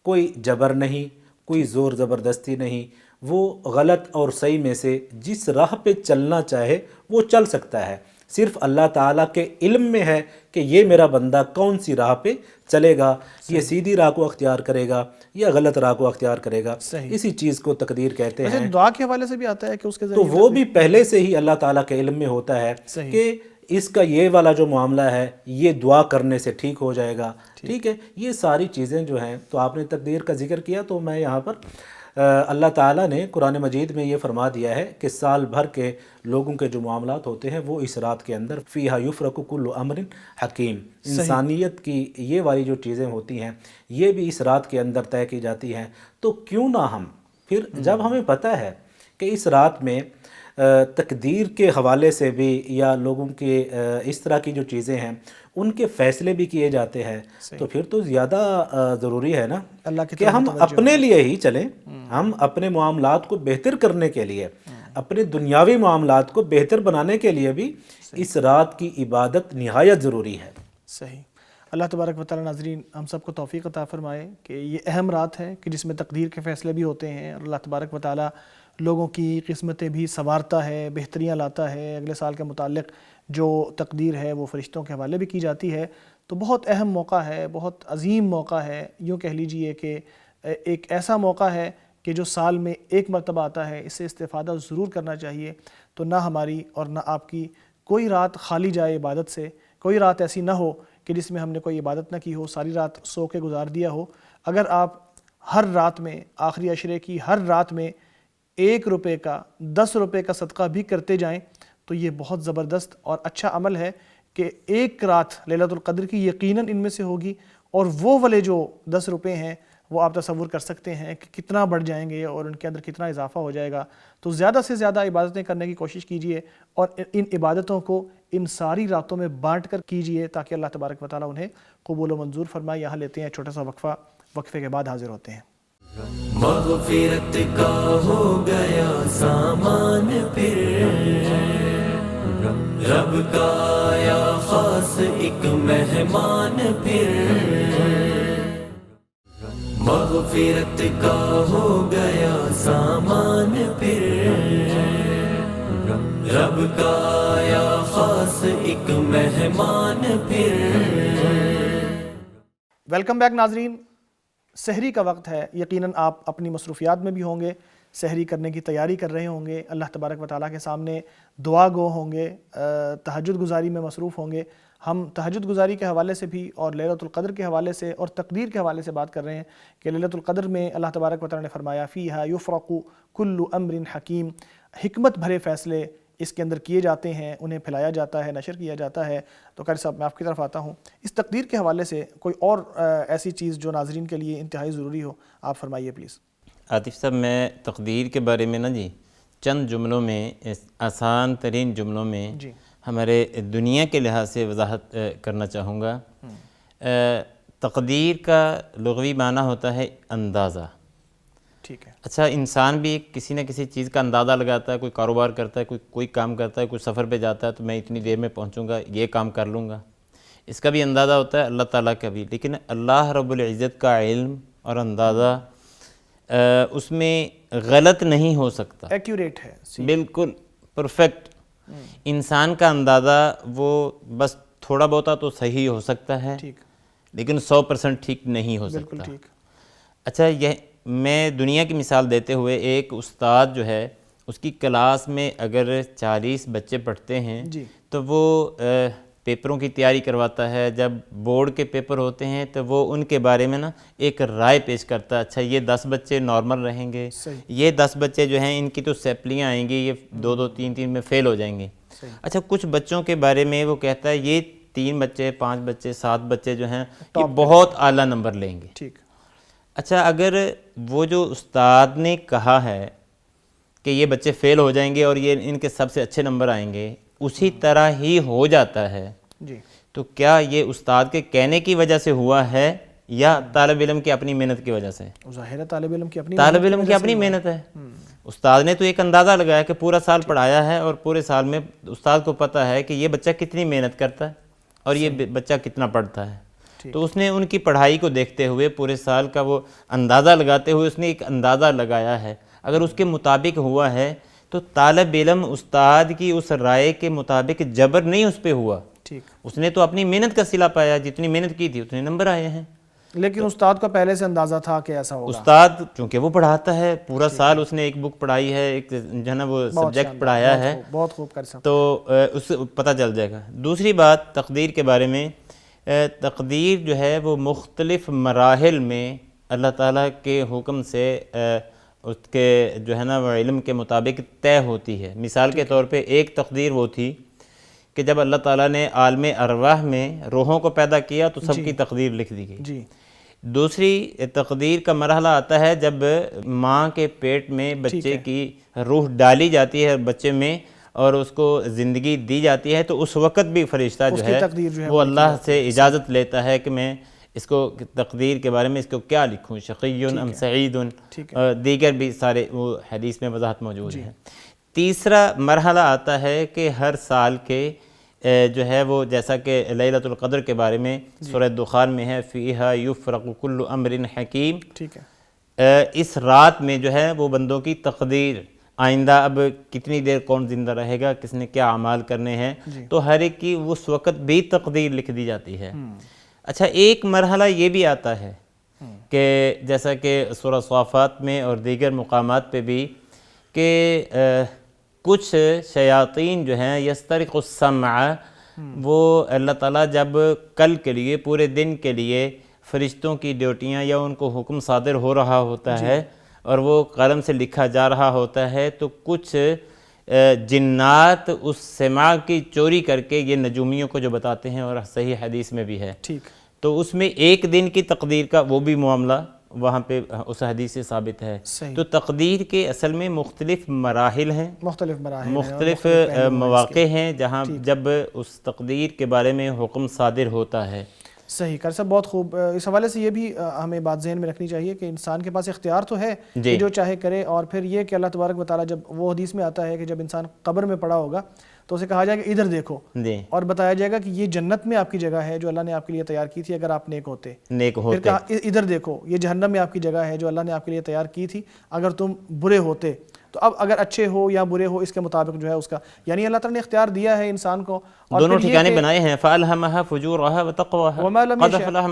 کوئی جبر نہیں، کوئی زور زبردستی نہیں. وہ غلط اور صحیح میں سے جس راہ پہ چلنا چاہے وہ چل سکتا ہے. صرف اللہ تعالیٰ کے علم میں ہے کہ یہ میرا بندہ کون سی راہ پہ چلے گا، یہ سیدھی راہ کو اختیار کرے گا یا غلط راہ کو اختیار کرے گا، اسی چیز کو تقدیر کہتے ہیں۔ دعا کے حوالے سے بھی آتا ہے کہ اس کے تو وہ بھی پہلے سے ہی اللہ تعالیٰ کے علم میں ہوتا ہے کہ اس کا یہ والا جو معاملہ ہے یہ دعا کرنے سے ٹھیک ہو جائے گا، ٹھیک ہے۔ یہ ساری چیزیں جو ہیں، تو آپ نے تقدیر کا ذکر کیا تو میں یہاں پر اللہ تعالیٰ نے قرآن مجید میں یہ فرما دیا ہے کہ سال بھر کے لوگوں کے جو معاملات ہوتے ہیں وہ اس رات کے اندر فیہا یفرق کل امر حکیم، انسانیت کی یہ والی جو چیزیں ہوتی ہیں یہ بھی اس رات کے اندر طے کی جاتی ہیں۔ تو کیوں نہ ہم پھر جب ہمیں پتہ ہے کہ اس رات میں تقدیر کے حوالے سے بھی یا لوگوں کے اس طرح کی جو چیزیں ہیں ان کے فیصلے بھی کیے جاتے ہیں، تو پھر تو زیادہ ضروری ہے نا کہ ہم اپنے لیے ہی چلیں، ہم اپنے معاملات کو بہتر کرنے کے لیے، اپنے دنیاوی معاملات کو بہتر بنانے کے لیے بھی اس رات کی عبادت نہایت ضروری ہے۔ صحیح۔ اللہ تبارک و تعالی ناظرین ہم سب کو توفیق عطا فرمائے کہ یہ اہم رات ہے کہ جس میں تقدیر کے فیصلے بھی ہوتے ہیں، اور اللہ تبارک و تعالی لوگوں کی قسمتیں بھی سنوارتا ہے، بہتریاں لاتا ہے۔ اگلے سال کے متعلق جو تقدیر ہے وہ فرشتوں کے حوالے بھی کی جاتی ہے، تو بہت اہم موقع ہے، بہت عظیم موقع ہے، یوں کہہ لیجئے کہ ایک ایسا موقع ہے کہ جو سال میں ایک مرتبہ آتا ہے، اس سے استفادہ ضرور کرنا چاہیے۔ تو نہ ہماری اور نہ آپ کی کوئی رات خالی جائے عبادت سے، کوئی رات ایسی نہ ہو کہ جس میں ہم نے کوئی عبادت نہ کی ہو، ساری رات سو کے گزار دیا ہو۔ اگر آپ ہر رات میں، آخری عشرے کی ہر رات میں 1 روپے کا 10 روپے کا صدقہ بھی کرتے جائیں تو یہ بہت زبردست اور اچھا عمل ہے کہ ایک رات لیلۃ القدر کی یقیناً ان میں سے ہوگی، اور وہ والے جو 10 روپے ہیں وہ آپ تصور کر سکتے ہیں کہ کتنا بڑھ جائیں گے اور ان کے اندر کتنا اضافہ ہو جائے گا۔ تو زیادہ سے زیادہ عبادتیں کرنے کی کوشش کیجئے، اور ان عبادتوں کو ان ساری راتوں میں بانٹ کر کیجئے تاکہ اللہ تبارک و تعالیٰ انہیں قبول و منظور فرمائے۔ یہاں لیتے ہیں چھوٹا سا وقفہ، وقفے کے بعد حاضر ہوتے ہیں۔ مغفرت کا ہو گیا سامان پھر، رب کا آیا خاص ایک مہمان پھر، مغفرت کا ہو گیا سامان پھر، رب کا آیا خاص ایک مہمان پھر۔ ویلکم بیک ناظرین، سحری کا وقت ہے، یقیناً آپ اپنی مصروفیات میں بھی ہوں گے، سحری کرنے کی تیاری کر رہے ہوں گے، اللہ تبارک و تعالیٰ کے سامنے دعا گو ہوں گے، تہجد گزاری میں مصروف ہوں گے۔ ہم تہجد گزاری کے حوالے سے بھی اور لیلۃ القدر کے حوالے سے اور تقدیر کے حوالے سے بات کر رہے ہیں کہ لیلۃ القدر میں اللہ تبارک و تعالیٰ نے فرمایا فیہا یفرق کل امر حکیم، حکمت بھرے فیصلے اس کے اندر کیے جاتے ہیں، انہیں پھیلایا جاتا ہے، نشر کیا جاتا ہے۔ تو قاری صاحب میں آپ کی طرف آتا ہوں، اس تقدیر کے حوالے سے کوئی اور ایسی چیز جو ناظرین کے لیے انتہائی ضروری ہو آپ فرمائیے پلیز۔ عاطف صاحب میں تقدیر کے بارے میں چند جملوں میں، آسان ترین جملوں میں ہمارے دنیا کے لحاظ سے وضاحت کرنا چاہوں گا۔ تقدیر کا لغوی معنی ہوتا ہے اندازہ۔ ٹھیک ہے۔ اچھا، انسان بھی کسی نہ کسی چیز کا اندازہ لگاتا ہے، کوئی کاروبار کرتا ہے، کوئی کام کرتا ہے، کوئی سفر پہ جاتا ہے تو میں اتنی دیر میں پہنچوں گا، یہ کام کر لوں گا، اس کا بھی اندازہ ہوتا ہے، اللہ تعالیٰ کا بھی۔ لیکن اللہ رب العزت کا علم اور اندازہ اس میں غلط نہیں ہو سکتا، ایکیوریٹ ہے، بالکل پرفیکٹ۔ انسان کا اندازہ وہ بس تھوڑا بہتا تو صحیح ہو سکتا ہے، لیکن 100% ٹھیک نہیں ہو سکتا۔ بالکل ٹھیک۔ اچھا، یہ میں دنیا کی مثال دیتے ہوئے، ایک استاد جو ہے اس کی کلاس میں اگر 40 بچے پڑھتے ہیں تو وہ پیپروں کی تیاری کرواتا ہے، جب بورڈ کے پیپر ہوتے ہیں تو وہ ان کے بارے میں ایک رائے پیش کرتا ہے۔ اچھا، یہ 10 بچے نارمل رہیں گے، یہ 10 بچے جو ہیں ان کی تو سیپلیاں آئیں گی، یہ 2 3 میں فیل ہو جائیں گے۔ اچھا، کچھ بچوں کے بارے میں وہ کہتا ہے یہ 3 بچے، 5 بچے، 7 بچے جو ہیں یہ بہت اعلیٰ نمبر لیں گے۔ ٹھیک۔ اچھا، اگر وہ جو استاد نے کہا ہے کہ یہ بچے فیل ہو جائیں گے اور یہ ان کے سب سے اچھے نمبر آئیں گے اسی طرح ہی ہو جاتا ہے، تو کیا یہ استاد کے کہنے کی وجہ سے ہوا ہے یا طالب علم کی اپنی محنت کی وجہ سے؟ ظاہر ہے طالب علم کی اپنی محنت ہے۔ استاد نے تو ایک اندازہ لگایا کہ پورا سال پڑھایا ہے اور پورے سال میں استاد کو پتہ ہے کہ یہ بچہ کتنی محنت کرتا ہے اور یہ بچہ کتنا پڑھتا ہے، تو اس نے ان کی پڑھائی کو دیکھتے ہوئے پورے سال کا وہ اندازہ لگاتے ہوئے اس نے ایک اندازہ لگایا ہے۔ اگر اس کے مطابق ہوا ہے تو طالب علم استاد کی اس رائے کے مطابق جبر نہیں اس پہ ہوا، ٹھیک، اس نے تو اپنی محنت کا صلہ پایا، جتنی محنت کی تھی اتنے نمبر آئے ہیں۔ لیکن استاد کو پہلے سے اندازہ تھا کہ ایسا ہوگا۔ استاد چونکہ وہ پڑھاتا ہے، پورا سال اس نے ایک بک پڑھائی ہے، ایک جو ہے نا وہ سبجیکٹ پڑھایا ہے، بہت خوب کر سکتے، تو اس پتہ چل جائے گا۔ دوسری بات تقدیر کے بارے میں، تقدیر جو ہے وہ مختلف مراحل میں اللہ تعالیٰ کے حکم سے اس کے جو ہے نا وہ علم کے مطابق طے ہوتی ہے۔ مثال کے طور پہ ایک تقدیر وہ تھی کہ جب اللہ تعالیٰ نے عالم ارواح میں روحوں کو پیدا کیا تو سب کی تقدیر لکھ دی گئی۔ جی، دوسری تقدیر کا مرحلہ آتا ہے جب ماں کے پیٹ میں بچے کی روح ڈالی جاتی ہے بچے میں اور اس کو زندگی دی جاتی ہے، تو اس وقت بھی فرشتہ جو ہے وہ اللہ سے اجازت لیتا ہے کہ میں اس کو تقدیر کے بارے میں اس کو کیا لکھوں، شقی ام سعید، دیگر بھی سارے وہ حدیث میں وضاحت موجود ہے۔ تیسرا مرحلہ آتا ہے کہ ہر سال کے جو ہے وہ جیسا کہ لیلۃ القدر کے بارے میں سورہ دخان میں ہے، فیہا یفرق کل امر حکیم، ٹھیک ہے، اس رات میں جو ہے وہ بندوں کی تقدیر، آئندہ اب کتنی دیر کون زندہ رہے گا، کس نے کیا اعمال کرنے ہیں، تو ہر ایک کی اس وقت بھی تقدیر لکھ دی جاتی ہے۔ اچھا، ایک مرحلہ یہ بھی آتا ہے کہ جیسا کہ سورہ صافات میں اور دیگر مقامات پہ بھی کہ کچھ شیاطین جو ہیں یسترق السمع، وہ اللہ تعالیٰ جب کل کے لیے پورے دن کے لیے فرشتوں کی ڈیوٹیاں یا ان کو حکم صادر ہو رہا ہوتا ہے اور وہ قلم سے لکھا جا رہا ہوتا ہے، تو کچھ جنات اس سماع کی چوری کر کے یہ نجومیوں کو جو بتاتے ہیں، اور صحیح حدیث میں بھی ہے، ٹھیک، تو اس میں ایک دن کی تقدیر کا وہ بھی معاملہ وہاں پہ اس حدیث سے ثابت ہے۔ تو تقدیر کے اصل میں مختلف مراحل ہیں، مختلف مواقع ہیں جہاں جب اس تقدیر کے بارے میں حکم صادر ہوتا ہے۔ صحیح کر صاحب، بہت خوب۔ اس حوالے سے یہ بھی ہمیں بات ذہن میں رکھنی چاہیے کہ انسان کے پاس اختیار تو ہے کہ جو چاہے کرے، اور پھر یہ کہ اللہ تبارک و تعالیٰ، جب وہ حدیث میں آتا ہے کہ جب انسان قبر میں پڑا ہوگا تو اسے کہا جائے گا ادھر دیکھو، اور بتایا جائے گا کہ یہ جنت میں آپ کی جگہ ہے جو اللہ نے آپ کے لیے تیار کی تھی اگر آپ نیک ہوتے، پھر کہا ادھر دیکھو یہ جہنم میں آپ کی جگہ ہے جو اللہ نے آپ کے لیے تیار کی تھی اگر تم برے ہوتے۔ تو اب اگر اچھے ہو یا برے ہو اس کے مطابق جو ہے اس کا، یعنی اللہ تعالیٰ نے اختیار دیا ہے انسان کو، اور دونوں ٹھکانے بنائے ہیں، فَأَلْهَمَهَا فُجُورَهَا وَتَقْوَاهَا،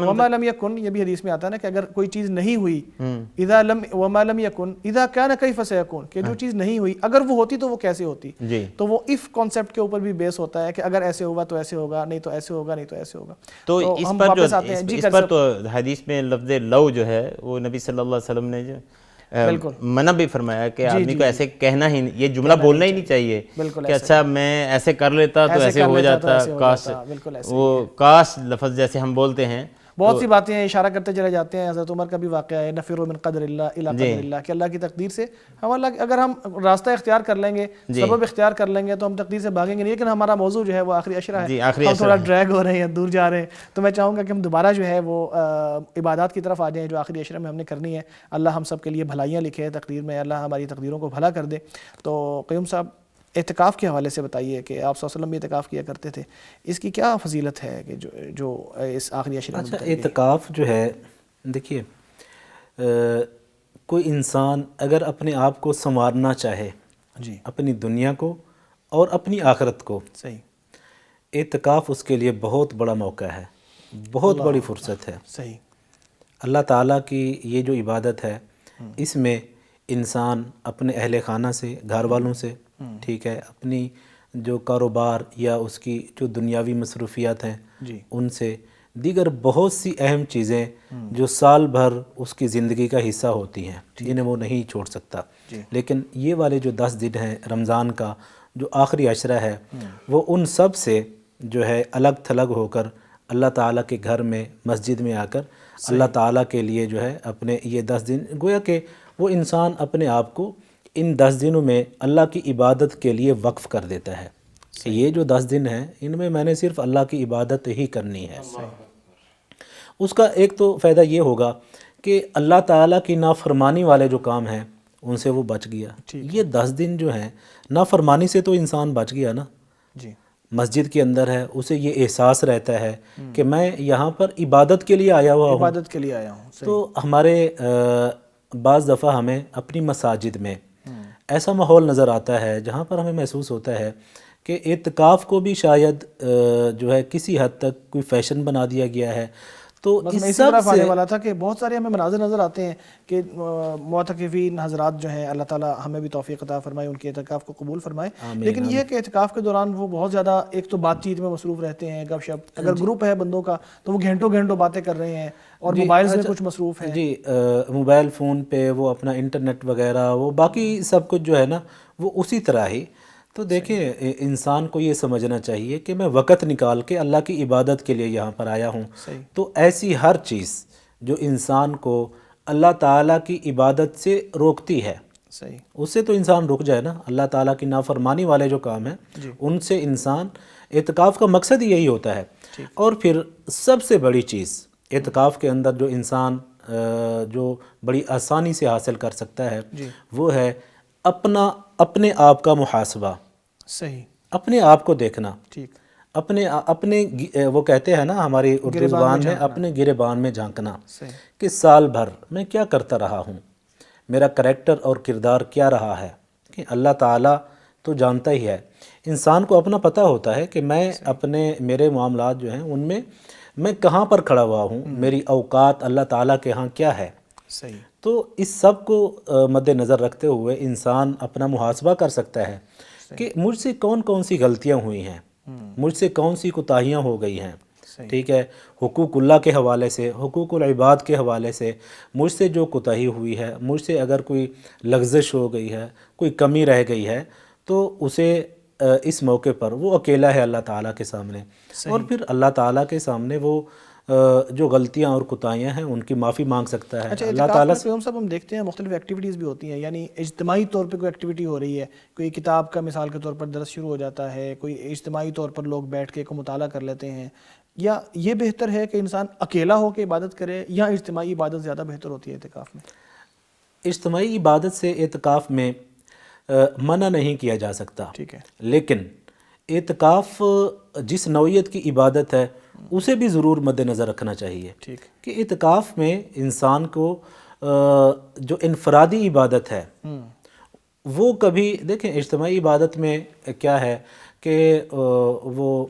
وَمَا لَمْ يَكُنْ، یہ بھی حدیث میں آتا ہے نا کہ اگر کوئی چیز نہیں ہوئی، وَمَا لَمْ يَكُنْ إِذَا كَانَ كَيْفَ سَيَكُونُ، کہ جو چیز نہیں ہوئی اگر وہ ہوتی تو وہ کیسے ہوتی، تو وہ اف کانسیپٹ کے اوپر بھی بیس ہوتا ہے کہ اگر ایسے ہوا تو ایسے ہوگا، نہیں تو ایسے ہوگا، نہیں تو ایسے ہوگا۔ تو اس پر تو حدیث میں لفظ لو جو ہے وہ نبی صلی اللہ علیہ وسلم نے جو منع بھی فرمایا کہ آدمی کو ایسے کہنا ہی، یہ جملہ بولنا ہی نہیں چاہیے کہ اچھا میں ایسے کر لیتا تو ایسے ہو جاتا، کاش، وہ کاش لفظ جیسے ہم بولتے ہیں بہت سی باتیں ہیں، اشارہ کرتے چلے جاتے ہیں۔ حضرت عمر کا بھی واقعہ ہے، نفر من قدر اللہ الی قدر اللہ، کہ اللہ کی تقدیر سے ہم اگر ہم راستہ اختیار کر لیں گے، سبب اختیار کر لیں گے تو ہم تقدیر سے بھاگیں گے نہیں۔ لیکن ہمارا موضوع جو ہے وہ آخری عشرہ ہے، ہم تھوڑا ڈریگ ہو رہے ہیں، دور جا رہے ہیں، تو میں چاہوں گا کہ ہم دوبارہ جو ہے وہ عبادات کی طرف آ جائیں جو آخری عشرہ میں ہم نے کرنی ہے۔ اللہ ہم سب کے لیے بھلائیاں لکھے تقدیر میں، اللہ ہماری تقدیروں کو بھلا کر دے۔ تو قیوم صاحب، اعتکاف کے حوالے سے بتائیے کہ آپ صلی اللہ علیہ وسلم بھی اعتکاف کیا کرتے تھے، اس کی کیا فضیلت ہے کہ جو اس آخری عشرے میں؟ اچھا، اعتکاف جو ہے، دیکھیے کوئی انسان اگر اپنے آپ کو سنوارنا چاہے، اپنی دنیا کو اور اپنی آخرت کو، صحیح، اعتکاف اس کے لیے بہت بڑا موقع ہے، بہت بڑی فرصت ہے۔ صحیح، اللہ تعالیٰ کی یہ جو عبادت ہے اس میں انسان اپنے اہل خانہ سے، گھر والوں سے، ٹھیک ہے، اپنی جو کاروبار یا اس کی جو دنیاوی مصروفیات ہیں ان سے، دیگر بہت سی اہم چیزیں جو سال بھر اس کی زندگی کا حصہ ہوتی ہیں جنہیں وہ نہیں چھوڑ سکتا، لیکن یہ والے جو 10 دن ہیں رمضان کا جو آخری عشرہ ہے، وہ ان سب سے جو ہے الگ تھلگ ہو کر اللہ تعالیٰ کے گھر میں، مسجد میں آ کر اللہ تعالیٰ کے لیے جو ہے اپنے یہ 10 دن، گویا کہ وہ انسان اپنے آپ کو ان 10 دنوں میں اللہ کی عبادت کے لیے وقف کر دیتا ہے کہ یہ جو 10 دن ہیں ان میں میں نے صرف اللہ کی عبادت ہی کرنی ہے۔ اس کا ایک تو فائدہ یہ ہوگا کہ اللہ تعالیٰ کی نافرمانی والے جو کام ہیں ان سے وہ بچ گیا۔ یہ 10 دن جو ہیں نافرمانی سے تو انسان بچ گیا نا، مسجد کے اندر ہے، اسے یہ احساس رہتا ہے کہ میں یہاں پر عبادت کے لیے آیا ہوا ہوں، عبادت کے لیے آیا ہوں۔ تو ہمارے بعض دفعہ ہمیں اپنی مساجد میں ایسا ماحول نظر آتا ہے جہاں پر ہمیں محسوس ہوتا ہے کہ اعتکاف کو بھی شاید جو ہے کسی حد تک کوئی فیشن بنا دیا گیا ہے. تو بس اس میں اسی سب طرف آنے سے والا تھا کہ بہت سارے ہمیں مناظر نظر آتے ہیں کہ معتکفین حضرات جو ہیں اللہ تعالیٰ ہمیں بھی توفیق عطا فرمائے، ان کے اعتکاف کو قبول فرمائے. لیکن یہ ہے کہ اعتکاف کے دوران وہ بہت زیادہ ایک تو بات چیت میں مصروف رہتے ہیں، گپ شپ، اگر گروپ ہے بندوں کا تو وہ گھنٹوں گھنٹوں باتیں کر رہے ہیں اور موبائلز میں کچھ مصروف ہیں. جی موبائل فون پہ وہ اپنا انٹرنیٹ وغیرہ وہ باقی سب کچھ جو ہے نا وہ اسی طرح ہی. تو دیکھیں انسان کو یہ سمجھنا چاہیے کہ میں وقت نکال کے اللہ کی عبادت کے لیے یہاں پر آیا ہوں. تو ایسی ہر چیز جو انسان کو اللہ تعالیٰ کی عبادت سے روکتی ہے صحیح، اس سے تو انسان رک جائے نا. اللہ تعالیٰ کی نافرمانی والے جو کام ہیں ان سے انسان، اعتکاف کا مقصد ہی یہی ہوتا ہے. اور پھر سب سے بڑی چیز اعتکاف کے اندر جو انسان جو بڑی آسانی سے حاصل کر سکتا ہے وہ ہے اپنے آپ کا محاسبہ. صحیح، اپنے آپ کو دیکھنا، ٹھیک، اپنے وہ کہتے ہیں نا ہماری اردو زبان میں اپنے گریبان میں جھانکنا صحیح، کہ سال بھر میں کیا کرتا رہا ہوں، میرا کریکٹر اور کردار کیا رہا ہے. کہ اللہ تعالیٰ تو جانتا ہی ہے. انسان کو اپنا پتہ ہوتا ہے کہ میں میرے معاملات جو ہیں ان میں میں کہاں پر کھڑا ہوا ہوں، میری اوقات اللہ تعالیٰ کے ہاں کیا ہے. صحیح، تو اس سب کو مد نظر رکھتے ہوئے انسان اپنا محاسبہ کر سکتا ہے کہ مجھ سے کون کون سی غلطیاں ہوئی ہیں، مجھ سے کون سی کوتاہیاں ہو گئی ہیں. ٹھیک ہے، حقوق اللہ کے حوالے سے، حقوق العباد کے حوالے سے مجھ سے جو کوتاہی ہوئی ہے، مجھ سے اگر کوئی لغزش ہو گئی ہے، کوئی کمی رہ گئی ہے تو اسے اس موقع پر وہ اکیلا ہے اللہ تعالیٰ کے سامنے. اور پھر اللہ تعالیٰ کے سامنے وہ جو غلطیاں اور کوتاہیاں ہیں ان کی معافی مانگ سکتا ہے. اچھا، اللہ اعتکاف تعالیٰ میں پیغمبر صاحب ہم دیکھتے ہیں مختلف ایکٹیویٹیز بھی ہوتی ہیں، یعنی اجتماعی طور پہ کوئی ایکٹیویٹی ہو رہی ہے، کوئی کتاب کا مثال کے طور پر درس شروع ہو جاتا ہے، کوئی اجتماعی طور پر لوگ بیٹھ کے کو مطالعہ کر لیتے ہیں. یا یہ بہتر ہے کہ انسان اکیلا ہو کے عبادت کرے یا اجتماعی عبادت زیادہ بہتر ہوتی ہے اعتکاف میں؟ اجتماعی عبادت سے اعتکاف میں منع نہیں کیا جا سکتا، ٹھیک ہے، لیکن اعتکاف جس نوعیت کی عبادت ہے اسے بھی ضرور مد نظر رکھنا چاہیے. ٹھیک، کہ اعتکاف میں انسان کو جو انفرادی عبادت ہے وہ کبھی دیکھیں اجتماعی عبادت میں کیا ہے کہ وہ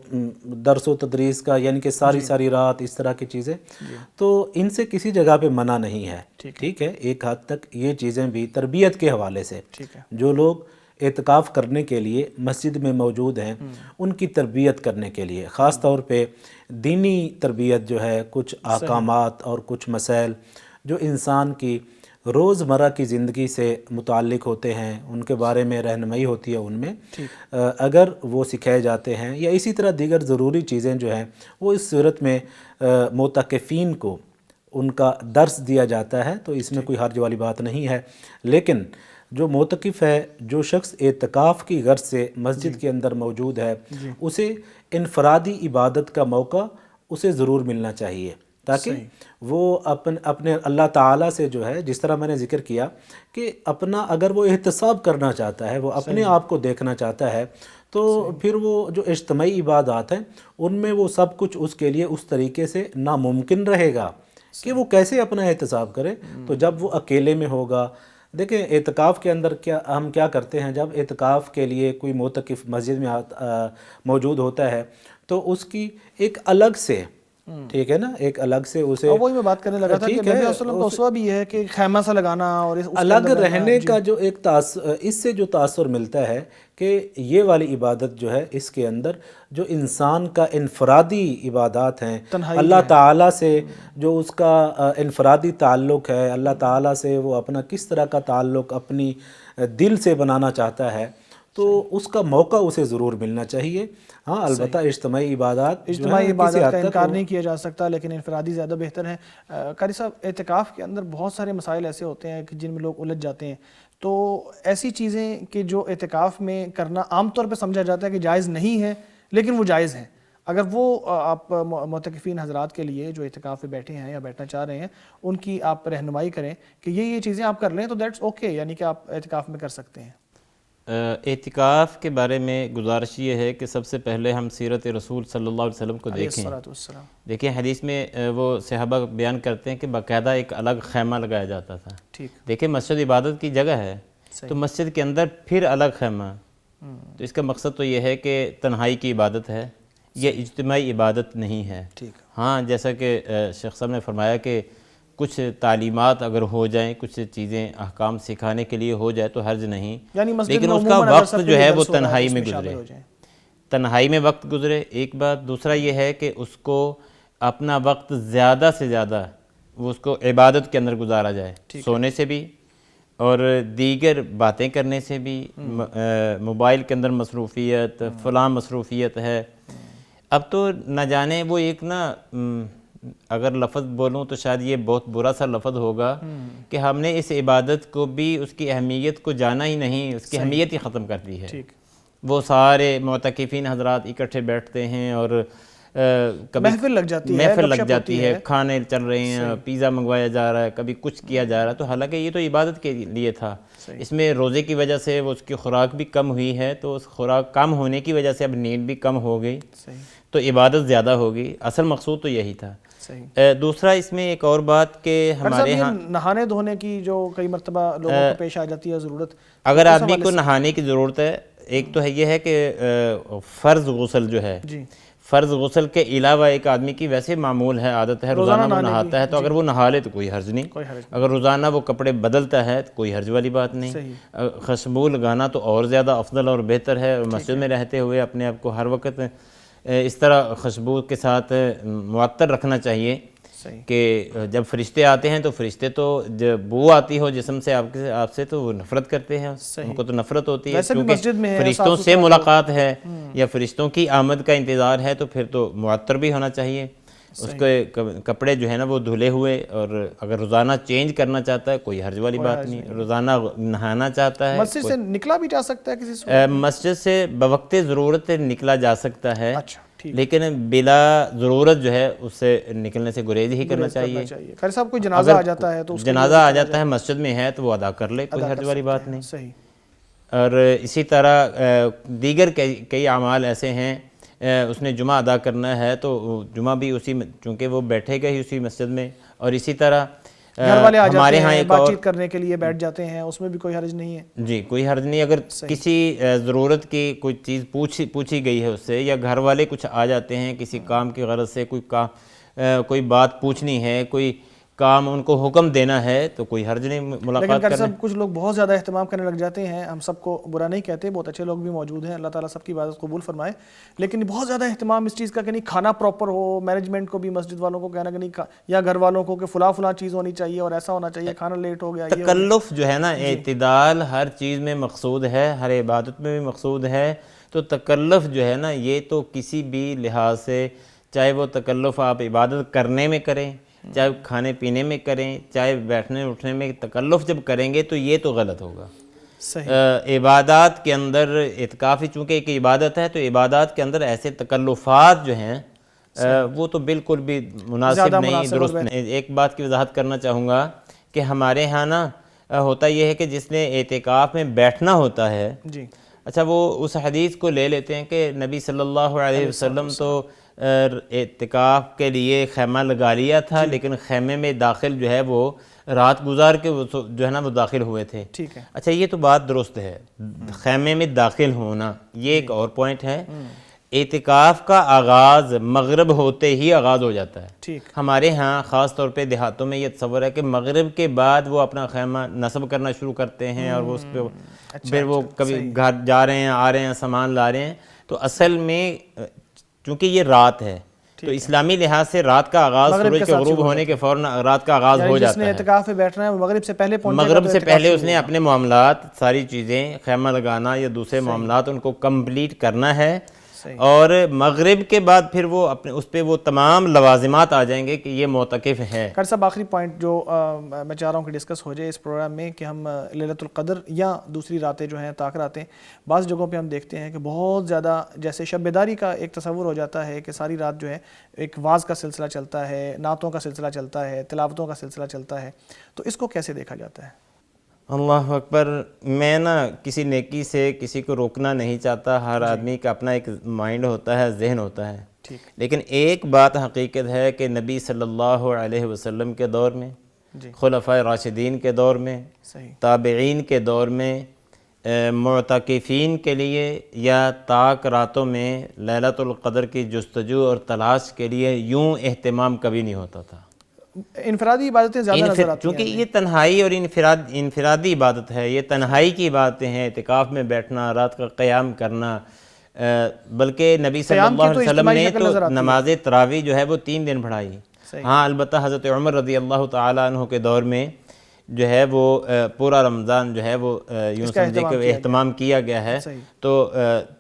درس و تدریس کا یعنی کہ ساری رات اس طرح کی چیزیں تو ان سے کسی جگہ پہ منع نہیں ہے. ٹھیک ہے، ایک حد تک یہ چیزیں بھی تربیت کے حوالے سے جو لوگ اعتکاف کرنے کے لیے مسجد میں موجود ہیں ان کی تربیت کرنے کے لیے، خاص طور پہ دینی تربیت جو ہے، کچھ احکامات اور کچھ مسائل جو انسان کی روزمرہ کی زندگی سے متعلق ہوتے ہیں ان کے بارے میں رہنمائی ہوتی ہے ان میں، اگر وہ سکھائے جاتے ہیں یا اسی طرح دیگر ضروری چیزیں جو ہیں وہ اس صورت میں معتکفین کو ان کا درس دیا جاتا ہے تو اس میں کوئی حرج والی بات نہیں ہے. لیکن جو معتکف ہے، جو شخص اعتکاف کی غرض سے مسجد کے اندر موجود ہے اسے انفرادی عبادت کا موقع اسے ضرور ملنا چاہیے تاکہ وہ اپنے اللہ تعالیٰ سے جو ہے، جس طرح میں نے ذکر کیا کہ اپنا اگر وہ احتساب کرنا چاہتا ہے، وہ اپنے آپ کو دیکھنا چاہتا ہے تو پھر وہ جو اجتماعی عبادات ہیں ان میں وہ سب کچھ اس کے لیے اس طریقے سے ناممکن رہے گا کہ وہ کیسے اپنا احتساب کرے. تو جب وہ اکیلے میں ہوگا، دیکھیں اعتکاف کے اندر ہم کیا کرتے ہیں، جب اعتکاف کے لیے کوئی معتکف مسجد میں موجود ہوتا ہے تو اس کی ایک الگ سے، ٹھیک ہے نا، ایک الگ سے اسے وہی میں بات کرنے لگا تھا کہ نبی صلی اللہ علیہ وسلم کا اسوہ بھی ہے کہ خیمہ سا لگانا اور الگ رہنے کا جو ایک اس سے جو تاثر ملتا ہے کہ یہ والی عبادت جو ہے اس کے اندر جو انسان کا انفرادی عبادات ہیں، اللہ تعالیٰ سے جو اس کا انفرادی تعلق ہے، اللہ تعالیٰ سے وہ اپنا کس طرح کا تعلق اپنی دل سے بنانا چاہتا ہے تو اس کا موقع اسے ضرور ملنا چاہیے. ہاں البتہ اجتماعی عبادات کا انکار نہیں کیا جا سکتا، لیکن انفرادی زیادہ بہتر ہیں. قاری صاحب، اعتکاف کے اندر بہت سارے مسائل ایسے ہوتے ہیں کہ جن میں لوگ الجھ جاتے ہیں، تو ایسی چیزیں کہ جو اعتکاف میں کرنا عام طور پہ سمجھا جاتا ہے کہ جائز نہیں ہے لیکن وہ جائز ہیں، اگر وہ آپ معتکفین حضرات کے لیے جو اعتکاف پہ بیٹھے ہیں یا بیٹھنا چاہ رہے ہیں ان کی آپ رہنمائی کریں کہ یہ چیزیں آپ کر لیں تو دیٹس اوکے، یعنی کہ آپ اعتکاف میں کر سکتے ہیں. اعتکاف کے بارے میں گزارش یہ ہے کہ سب سے پہلے ہم سیرت رسول صلی اللہ علیہ وسلم کو دیکھیں. حدیث میں وہ صحابہ بیان کرتے ہیں کہ باقاعدہ ایک الگ خیمہ لگایا جاتا تھا. دیکھیں مسجد عبادت کی جگہ ہے تو مسجد کے اندر پھر الگ خیمہ. تو اس کا مقصد تو یہ ہے کہ تنہائی کی عبادت ہے، یہ اجتماعی عبادت نہیں ہے. ہاں جیسا کہ شیخ صاحب نے فرمایا کہ کچھ تعلیمات اگر ہو جائیں، کچھ چیزیں احکام سکھانے کے لیے ہو جائے تو حرج نہیں، یعنی مسجد لیکن میں اس کا عموماً اگر وقت سب کے جو لیے ہے درس وہ ہو رہا ہے تنہائی تو میں اس شامل گزرے، ہو جائیں. تنہائی میں وقت گزرے. ایک بات. دوسرا یہ ہے کہ اس کو اپنا وقت زیادہ سے زیادہ وہ اس کو عبادت کے اندر گزارا جائے، سونے سے بھی اور دیگر باتیں کرنے سے بھی، موبائل کے اندر مصروفیت، فلاں مصروفیت ہے. اب تو نہ جانے وہ ایک نا اگر لفظ بولوں تو شاید یہ بہت برا سا لفظ ہوگا کہ ہم نے اس عبادت کو بھی اس کی اہمیت کو جانا ہی نہیں، اس کی اہمیت ہی ختم کر دی ہے. وہ سارے معتکفین حضرات اکٹھے بیٹھتے ہیں اور کبھی محفل لگ جاتی ہے، کھانے چل رہے ہیں، پیزا منگوایا جا رہا ہے، کبھی کچھ کیا جا رہا ہے. تو حالانکہ یہ تو عبادت کے لیے تھا. اس میں روزے کی وجہ سے وہ اس کی خوراک بھی کم ہوئی ہے، تو اس خوراک کم ہونے کی وجہ سے اب نیند بھی کم ہو گئی، تو عبادت زیادہ ہوگی. اصل مقصود تو یہی تھا. دوسرا اس میں ایک اور بات کہ ہمارے ہاں نہانے دھونے کی جو کئی مرتبہ لوگوں کو پیش آ جاتی ہے ضرورت، اگر آدمی کو نہانے کی ضرورت ہے، ایک تو ہے یہ ہے کہ فرض غسل جو ہے، فرض غسل کے علاوہ ایک آدمی کی ویسے معمول ہے، عادت ہے، روزانہ وہ نہاتا ہے، تو اگر وہ نہا لے تو کوئی حرج نہیں. اگر روزانہ وہ کپڑے بدلتا ہے تو کوئی حرج والی بات نہیں. خوشبو لگانا تو اور زیادہ افضل اور بہتر ہے. مسجد میں رہتے ہوئے اپنے آپ کو ہر وقت اس طرح خوشبو کے ساتھ معطر رکھنا چاہیے کہ جب فرشتے آتے ہیں تو فرشتے تو جب بو آتی ہو جسم سے آپ سے تو وہ نفرت کرتے ہیں، ان کو تو نفرت ہوتی ہے، کیونکہ فرشتوں سے ملاقات ہے یا فرشتوں کی آمد کا انتظار ہے، تو پھر تو معطر بھی ہونا چاہیے. اس کے کپڑے جو ہے نا وہ دھلے ہوئے، اور اگر روزانہ چینج کرنا چاہتا ہے کوئی حرج والی بات نہیں. روزانہ نہانا چاہتا ہے، مسجد سے نکلا بھی جا سکتا ہے کسی صورت؟ مسجد سے بوقت ضرورت نکلا جا سکتا ہے، لیکن بلا ضرورت جو ہے اس سے نکلنے سے گریز ہی کرنا چاہیے. خیر صاحب کوئی جنازہ آ جاتا ہے تو جنازہ آ جاتا ہے مسجد میں ہے تو وہ ادا کر لے، کوئی حرج والی بات نہیں. اور اسی طرح دیگر کئی اعمال ایسے ہیں، اس نے جمعہ ادا کرنا ہے تو جمعہ بھی اسی، چونکہ وہ بیٹھے گا ہی اسی مسجد میں. اور اسی طرح ہمارے ہاں ایک اور بات چیت کرنے کے لیے بیٹھ جاتے ہیں، اس میں بھی کوئی حرج نہیں ہے. جی کوئی حرج نہیں. اگر کسی ضرورت کی کوئی چیز پوچھی گئی ہے اس سے، یا گھر والے کچھ آ جاتے ہیں کسی کام کی غرض سے، کوئی بات پوچھنی ہے، کوئی کام ان کو حکم دینا ہے، تو کوئی حرج نہیں ملاقات کرنے. لیکن کچھ لوگ بہت زیادہ اہتمام کرنے لگ جاتے ہیں. ہم سب کو برا نہیں کہتے، بہت اچھے لوگ بھی موجود ہیں، اللہ تعالیٰ سب کی عبادت قبول فرمائے. لیکن بہت زیادہ اہتمام اس چیز کا کہ نہیں کھانا پراپر ہو، مینجمنٹ کو بھی مسجد والوں کو کہنا کہ نہیں، یا گھر والوں کو کہ فلاں چیز ہونی چاہیے اور ایسا ہونا چاہیے، کھانا لیٹ ہو گیا. تکلف جو ہے نا، اعتدال ہر چیز میں مقصود ہے، ہر عبادت میں بھی مقصود ہے. تو تکلف جو ہے نا، یہ تو کسی بھی لحاظ سے، چاہے وہ تکلف آپ عبادت کرنے میں کریں، چاہے کھانے پینے میں کریں، چاہے بیٹھنے اٹھنے میں تکلف جب کریں گے تو یہ تو غلط ہوگا. عبادات کے اندر اعتکاف چونکہ ایک عبادت ہے، تو عبادات کے اندر ایسے تکلفات جو ہیں وہ تو بالکل بھی مناسب نہیں، درست نہیں. ایک بات کی وضاحت کرنا چاہوں گا کہ ہمارے ہاں نا ہوتا یہ ہے کہ جس نے اعتکاف میں بیٹھنا ہوتا ہے، اچھا وہ اس حدیث کو لے لیتے ہیں کہ نبی صلی اللہ علیہ وسلم تو اعتکاف کے لیے خیمہ لگا لیا تھا، لیکن خیمے میں داخل جو ہے وہ رات گزار کے جو ہے نا وہ داخل ہوئے تھے. اچھا یہ تو بات درست ہے، خیمے میں داخل ہونا یہ ایک اور پوائنٹ ہے. اعتکاف کا آغاز مغرب ہوتے ہی آغاز ہو جاتا ہے. ہمارے ہاں خاص طور پہ دیہاتوں میں یہ تصور ہے کہ مغرب کے بعد وہ اپنا خیمہ نصب کرنا شروع کرتے ہیں، اور وہ اس پہ پھر وہ کبھی گھر جا رہے ہیں، آ رہے ہیں، سامان لا رہے ہیں. تو اصل میں چونکہ یہ رات ہے تو اسلامی لحاظ سے رات کا آغاز سورج کے غروب ہونے کے فوراً رات کا آغاز ہو جاتا ہے. جس نے اعتکاف میں بیٹھنا ہے وہ مغرب سے پہلے پہنچے گا، مغرب سے پہلے اس نے اپنے معاملات، ساری چیزیں، خیمہ لگانا یا دوسرے معاملات ان کو کمپلیٹ کرنا ہے. اور مغرب کے بعد پھر وہ اپنے اس پہ وہ تمام لوازمات آ جائیں گے کہ یہ معتکف ہے. خیر صاحب آخری پوائنٹ جو میں چاہ رہا ہوں کہ ڈسکس ہو جائے اس پروگرام میں، کہ ہم لیلۃ القدر یا دوسری راتیں جو ہیں طاق راتیں، بعض جگہوں پہ ہم دیکھتے ہیں کہ بہت زیادہ جیسے شب بیداری کا ایک تصور ہو جاتا ہے کہ ساری رات جو ہے ایک واعظ کا سلسلہ چلتا ہے، نعتوں کا سلسلہ چلتا ہے، تلاوتوں کا سلسلہ چلتا ہے. تو اس کو کیسے دیکھا جاتا ہے؟ اللہ اکبر. میں نا کسی نیکی سے کسی کو روکنا نہیں چاہتا، ہر آدمی کا اپنا ایک مائنڈ ہوتا ہے، ذہن ہوتا ہے. لیکن ایک بات حقیقت ہے کہ نبی صلی اللہ علیہ وسلم کے دور میں خلفائے راشدین کے دور میں، صحیح، تابعین کے دور میں، معتکفین کے لیے یا تاک راتوں میں لیلۃ القدر کی جستجو اور تلاش کے لیے یوں اہتمام کبھی نہیں ہوتا تھا۔ انفرادی عبادتیں زیادہ نظر آتی چونکہ یہ تنہائی اور انفرادی عبادت ہے، یہ تنہائی کی عبادتیں ہیں، اعتکاف میں بیٹھنا، رات کا قیام کرنا، بلکہ نبی صلی اللہ علیہ وسلم نے تو نماز تراویح جو ہے وہ 3 دن پڑھائی۔ ہاں البتہ حضرت عمر رضی اللہ تعالیٰ عنہ کے دور میں جو ہے وہ پورا رمضان جو ہے وہ یوں سمجھے کہ اہتمام کیا گیا ہے، تو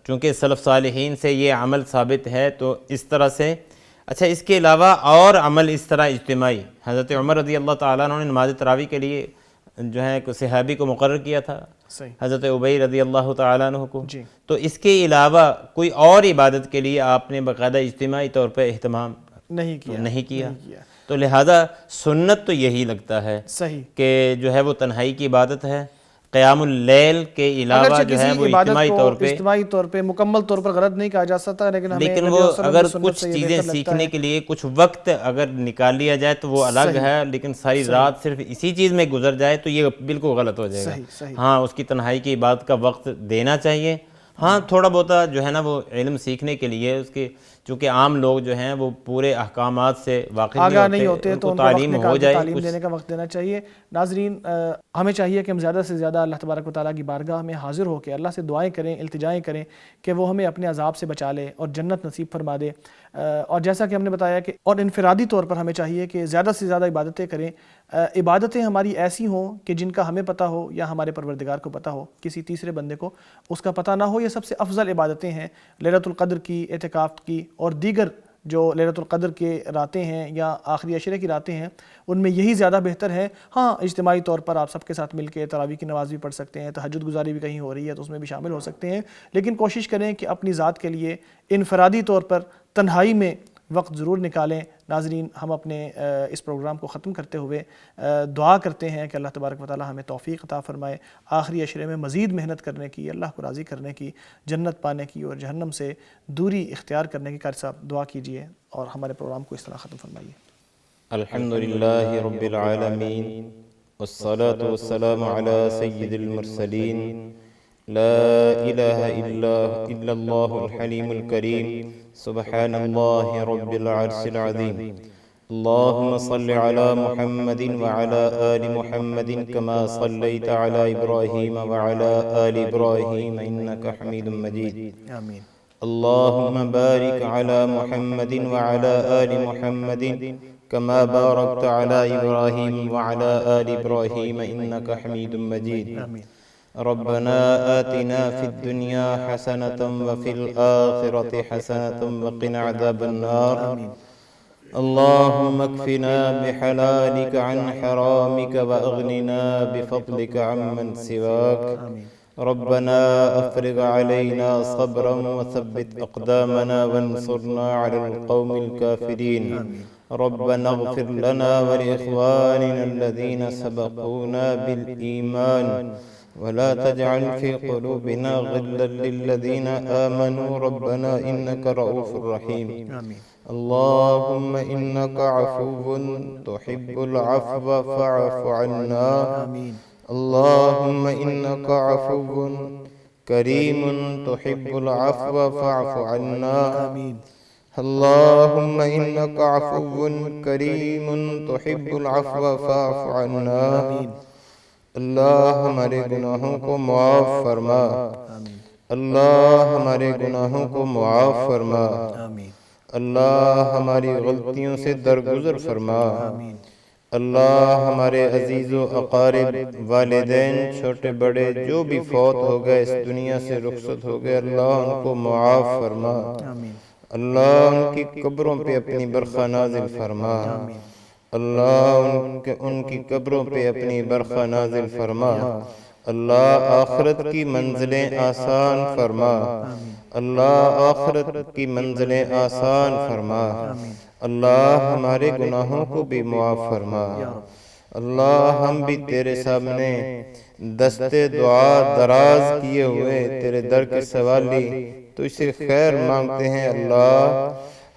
چونکہ سلف صالحین سے یہ عمل ثابت ہے تو اس طرح سے۔ اچھا، اس کے علاوہ اور عمل اس طرح اجتماعی، حضرت عمر رضی اللہ تعالیٰ عنہ نے نماز تراویح کے لیے جو ہے صحابی کو مقرر کیا تھا، حضرت ابی رضی اللہ تعالیٰ عنہ کو، تو اس کے علاوہ کوئی اور عبادت کے لیے آپ نے باقاعدہ اجتماعی طور پہ اہتمام نہیں کیا، تو لہذا سنت تو یہی لگتا ہے کہ جو ہے وہ تنہائی کی عبادت ہے۔ قیام اللیل کے علاوہ جو ہے وہ اجتماعی طور پہ مکمل طور پر غلط نہیں کہا جا سکتا، لیکن وہ اگر کچھ چیزیں سیکھنے کے لیے کچھ وقت اگر نکال لیا جائے تو وہ الگ ہے، لیکن ساری رات صرف اسی چیز میں گزر جائے تو یہ بالکل غلط ہو جائے گا۔ ہاں، اس کی تنہائی کی عبادت کا وقت دینا چاہیے۔ ہاں، تھوڑا بہت جو ہے نا وہ علم سیکھنے کے لیے، اس کے چونکہ عام لوگ جو ہیں وہ پورے احکامات سے واقف نہیں ہوتے، ان کو تعلیم ہو جائے، تعلیم دینے کا وقت دینا چاہیے۔ ناظرین، ہمیں چاہیے کہ ہم زیادہ سے زیادہ اللہ تبارک و تعالیٰ کی بارگاہ میں حاضر ہو کے اللہ سے دعائیں کریں، التجائیں کریں کہ وہ ہمیں اپنے عذاب سے بچا لے اور جنت نصیب فرما دے۔ اور جیسا کہ ہم نے بتایا کہ اور انفرادی طور پر ہمیں چاہیے کہ زیادہ سے زیادہ عبادتیں کریں، عبادتیں ہماری ایسی ہوں کہ جن کا ہمیں پتہ ہو یا ہمارے پروردگار کو پتہ ہو، کسی تیسرے بندے کو اس کا پتہ نہ ہو۔ یہ سب سے افضل عبادتیں ہیں، لیلۃ القدر کی، اعتکاف کی، اور دیگر جو لیلۃ القدر کے راتیں ہیں یا آخری عشرے کی راتیں ہیں، ان میں یہی زیادہ بہتر ہے۔ ہاں، اجتماعی طور پر آپ سب کے ساتھ مل کے تراویح کی نماز بھی پڑھ سکتے ہیں، تہجد گزاری بھی کہیں ہو رہی ہے تو اس میں بھی شامل ہو سکتے ہیں، لیکن کوشش کریں کہ اپنی ذات کے لیے انفرادی طور پر تنہائی میں وقت ضرور نکالیں۔ ناظرین، ہم اپنے اس پروگرام کو ختم کرتے ہوئے دعا کرتے ہیں کہ اللہ تبارک و تعالی ہمیں توفیق عطا فرمائے آخری عشرے میں مزید محنت کرنے کی، اللہ کو راضی کرنے کی، جنت پانے کی اور جہنم سے دوری اختیار کرنے کی۔ قاری صاحب دعا کیجئے اور ہمارے پروگرام کو اس طرح ختم فرمائیے۔ الحمدللہ رب العالمین والصلاة والسلام علی سید المرسلین، لا الہ الا اللہ الحلیم الکریم، سبحان اللہ رب العرش العظیم۔ اللہم صل علی محمد وعلی آل محمد کما صلیت علی ابراہیم وعلی آل ابراہیم انکا حمید مجید۔ آمین۔ اللہم بارک علی محمد وعلی آل محمد کما بارکت علی ابراہیم وعلی آل ابراہیم انکا حمید مجید۔ ربنا آتنا في الدنيا حسنة وفي الآخرة حسنة وقنا عذاب النار۔ اللهم اكفنا بحلالك عن حرامك وأغننا بفضلك عمن سواك۔ ربنا افرغ علينا صبرا وثبت أقدامنا وانصرنا على القوم الكافرين۔ ربنا اغفر لنا ولإخواننا الذين سبقونا بالإيمان ولا تجعل في قلوبنا غلا للذين آمنوا ربنا إنك رؤوف رحيم۔ اللهم إنك عفو تحب العفو فاعف عنا۔ اللهم إنك عفو كريم تحب العفو فاعف عنا۔ اللهم إنك عفو كريم تحب العفو فاعف عنا۔ اللہ ہمارے گناہوں کو معاف فرما، اللہ ہمارے گناہوں کو معاف فرما، اللہ ہماری غلطیوں سے درگزر فرما، اللہ ہمارے عزیز و اقارب، والدین، چھوٹے بڑے جو بھی فوت ہو گئے، اس دنیا سے رخصت ہو گئے، اللہ ان کو معاف فرما، اللہ ان کی قبروں پہ اپنی برکھا نازل فرما، اللہ ان کی قبروں پہ اپنی برکھا نازل فرما، اللہ آخرت کی منزلیں آسان فرما، اللہ آخرت کی منزلیں آسان فرما، اللہ ہمارے گناہوں کو بھی معاف فرما۔ اللہ ہم بھی تیرے سامنے دستے دعا دراز کیے ہوئے تیرے در کے سوالی تو اسے خیر مانگتے ہیں، اللہ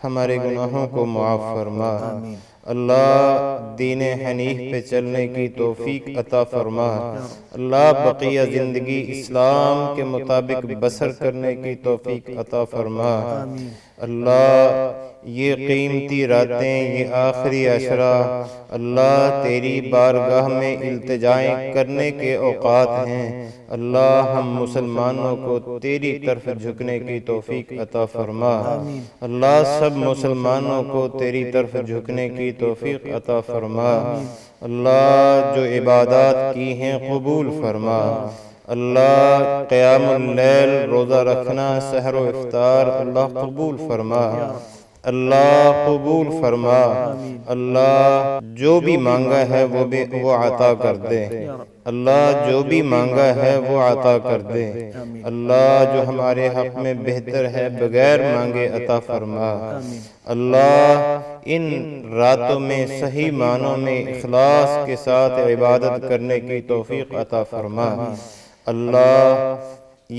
ہمارے گناہوں کو معاف فرما۔ اللہ دین حنیف پہ چلنے کی توفیق عطا فرما، اللہ بقیہ زندگی اسلام کے مطابق بسر کرنے کی توفیق عطا فرما، اللہ یہ قیمتی راتیں، یہ آخری عشرہ اللہ تیری بارگاہ میں التجائیں کرنے کے اوقات ہیں، اللہ ہم مسلمانوں کو تیری طرف جھکنے کی توفیق عطا فرما، اللہ سب مسلمانوں کو تیری طرف جھکنے کی توفیق عطا فرما، اللہ جو عبادات کی ہیں قبول فرما، اللہ قیام اللیل، روزہ رکھنا، سحر و افطار اللہ قبول فرما، اللہ قبول فرما، اللہ جو بھی مانگا ہے وہ عطا کر دے، اللہ جو بھی مانگا ہے وہ عطا کر دے، اللہ جو ہمارے حق میں بہتر ہے بغیر مانگے عطا فرما، اللہ ان راتوں میں صحیح معنوں میں اخلاص کے ساتھ عبادت کرنے کی توفیق عطا فرما، اللہ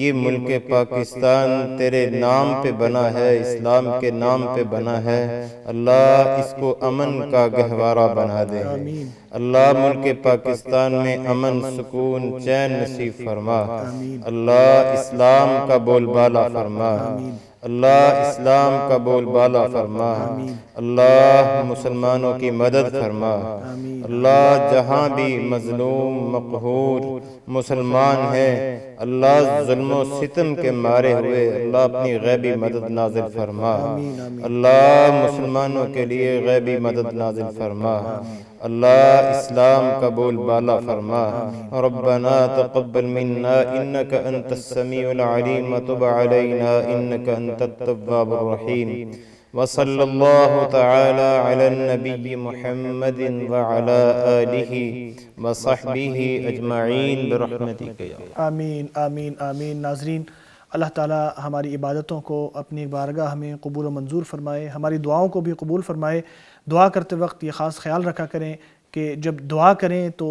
یہ ملک پاکستان تیرے نام پہ بنا ہے، اسلام کے نام پہ بنا ہے، اللہ اس کو امن کا گہوارہ بنا دے، اللہ ملک پاکستان میں امن، سکون، چین نصیب فرما، اللہ اسلام کا بول بالا فرما، اللہ اسلام کا بول بالا فرما، اللہ مسلمانوں کی مدد فرما، اللہ جہاں بھی مظلوم مقہور مسلمان ہیں، اللہ ظلم و ستم کے مارے ہوئے اللہ اپنی غیبی مدد نازل فرما، اللہ مسلمانوں کے لیے غیبی مدد نازل فرما، اللہ اسلام کا بول بالا فرما، ربنا تقبل منا انك انت السميع العليم وتب علينا انك انت التواب الرحيم، وصلى الله تعالى على النبي محمد وعلى آله وصحبه اجمعین برحمتک یا اللہ۔ آمین آمین آمین۔ ناظرین، اللہ تعالیٰ ہماری عبادتوں کو اپنی بارگاہ میں قبول و منظور فرمائے، ہماری دعاؤں کو بھی قبول فرمائے۔ دعا کرتے وقت یہ خاص خیال رکھا کریں کہ جب دعا کریں تو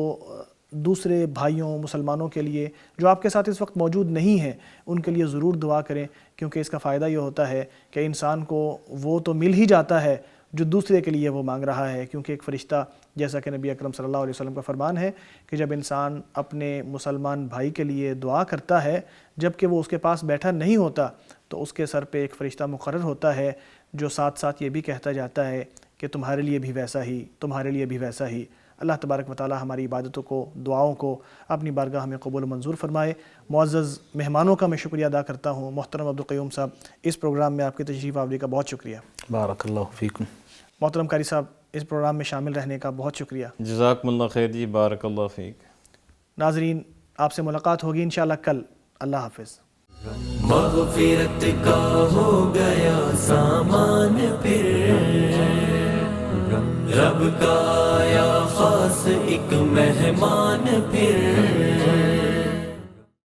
دوسرے بھائیوں مسلمانوں کے لیے جو آپ کے ساتھ اس وقت موجود نہیں ہیں ان کے لیے ضرور دعا کریں، کیونکہ اس کا فائدہ یہ ہوتا ہے کہ انسان کو وہ تو مل ہی جاتا ہے جو دوسرے کے لیے وہ مانگ رہا ہے، کیونکہ ایک فرشتہ جیسا کہ نبی اکرم صلی اللہ علیہ وسلم کا فرمان ہے کہ جب انسان اپنے مسلمان بھائی کے لیے دعا کرتا ہے جب کہ وہ اس کے پاس بیٹھا نہیں ہوتا تو اس کے سر پہ ایک فرشتہ مقرر ہوتا ہے جو ساتھ ساتھ یہ بھی کہتا جاتا ہے کہ تمہارے لیے بھی ویسا ہی، تمہارے لیے بھی ویسا ہی۔ اللہ تبارک و تعالی ہماری عبادتوں کو، دعاؤں کو اپنی بارگاہ میں قبول و منظور فرمائے۔ معزز مہمانوں کا میں شکریہ ادا کرتا ہوں۔ محترم عبدالقیوم صاحب، اس پروگرام میں آپ کی تشریف آوری کا بہت شکریہ۔ بارک اللہ فیکم۔ محترم قاری صاحب، اس پروگرام میں شامل رہنے کا بہت شکریہ۔ جزاکم اللہ خیر جی، بارک اللہ فیک۔ ناظرین، آپ سے ملاقات ہوگی انشاءاللہ کل۔ اللہ حافظ۔ مغفرت کا ہو گیا سامان پھر، رب کا آیا خاص ایک مہمان پھر،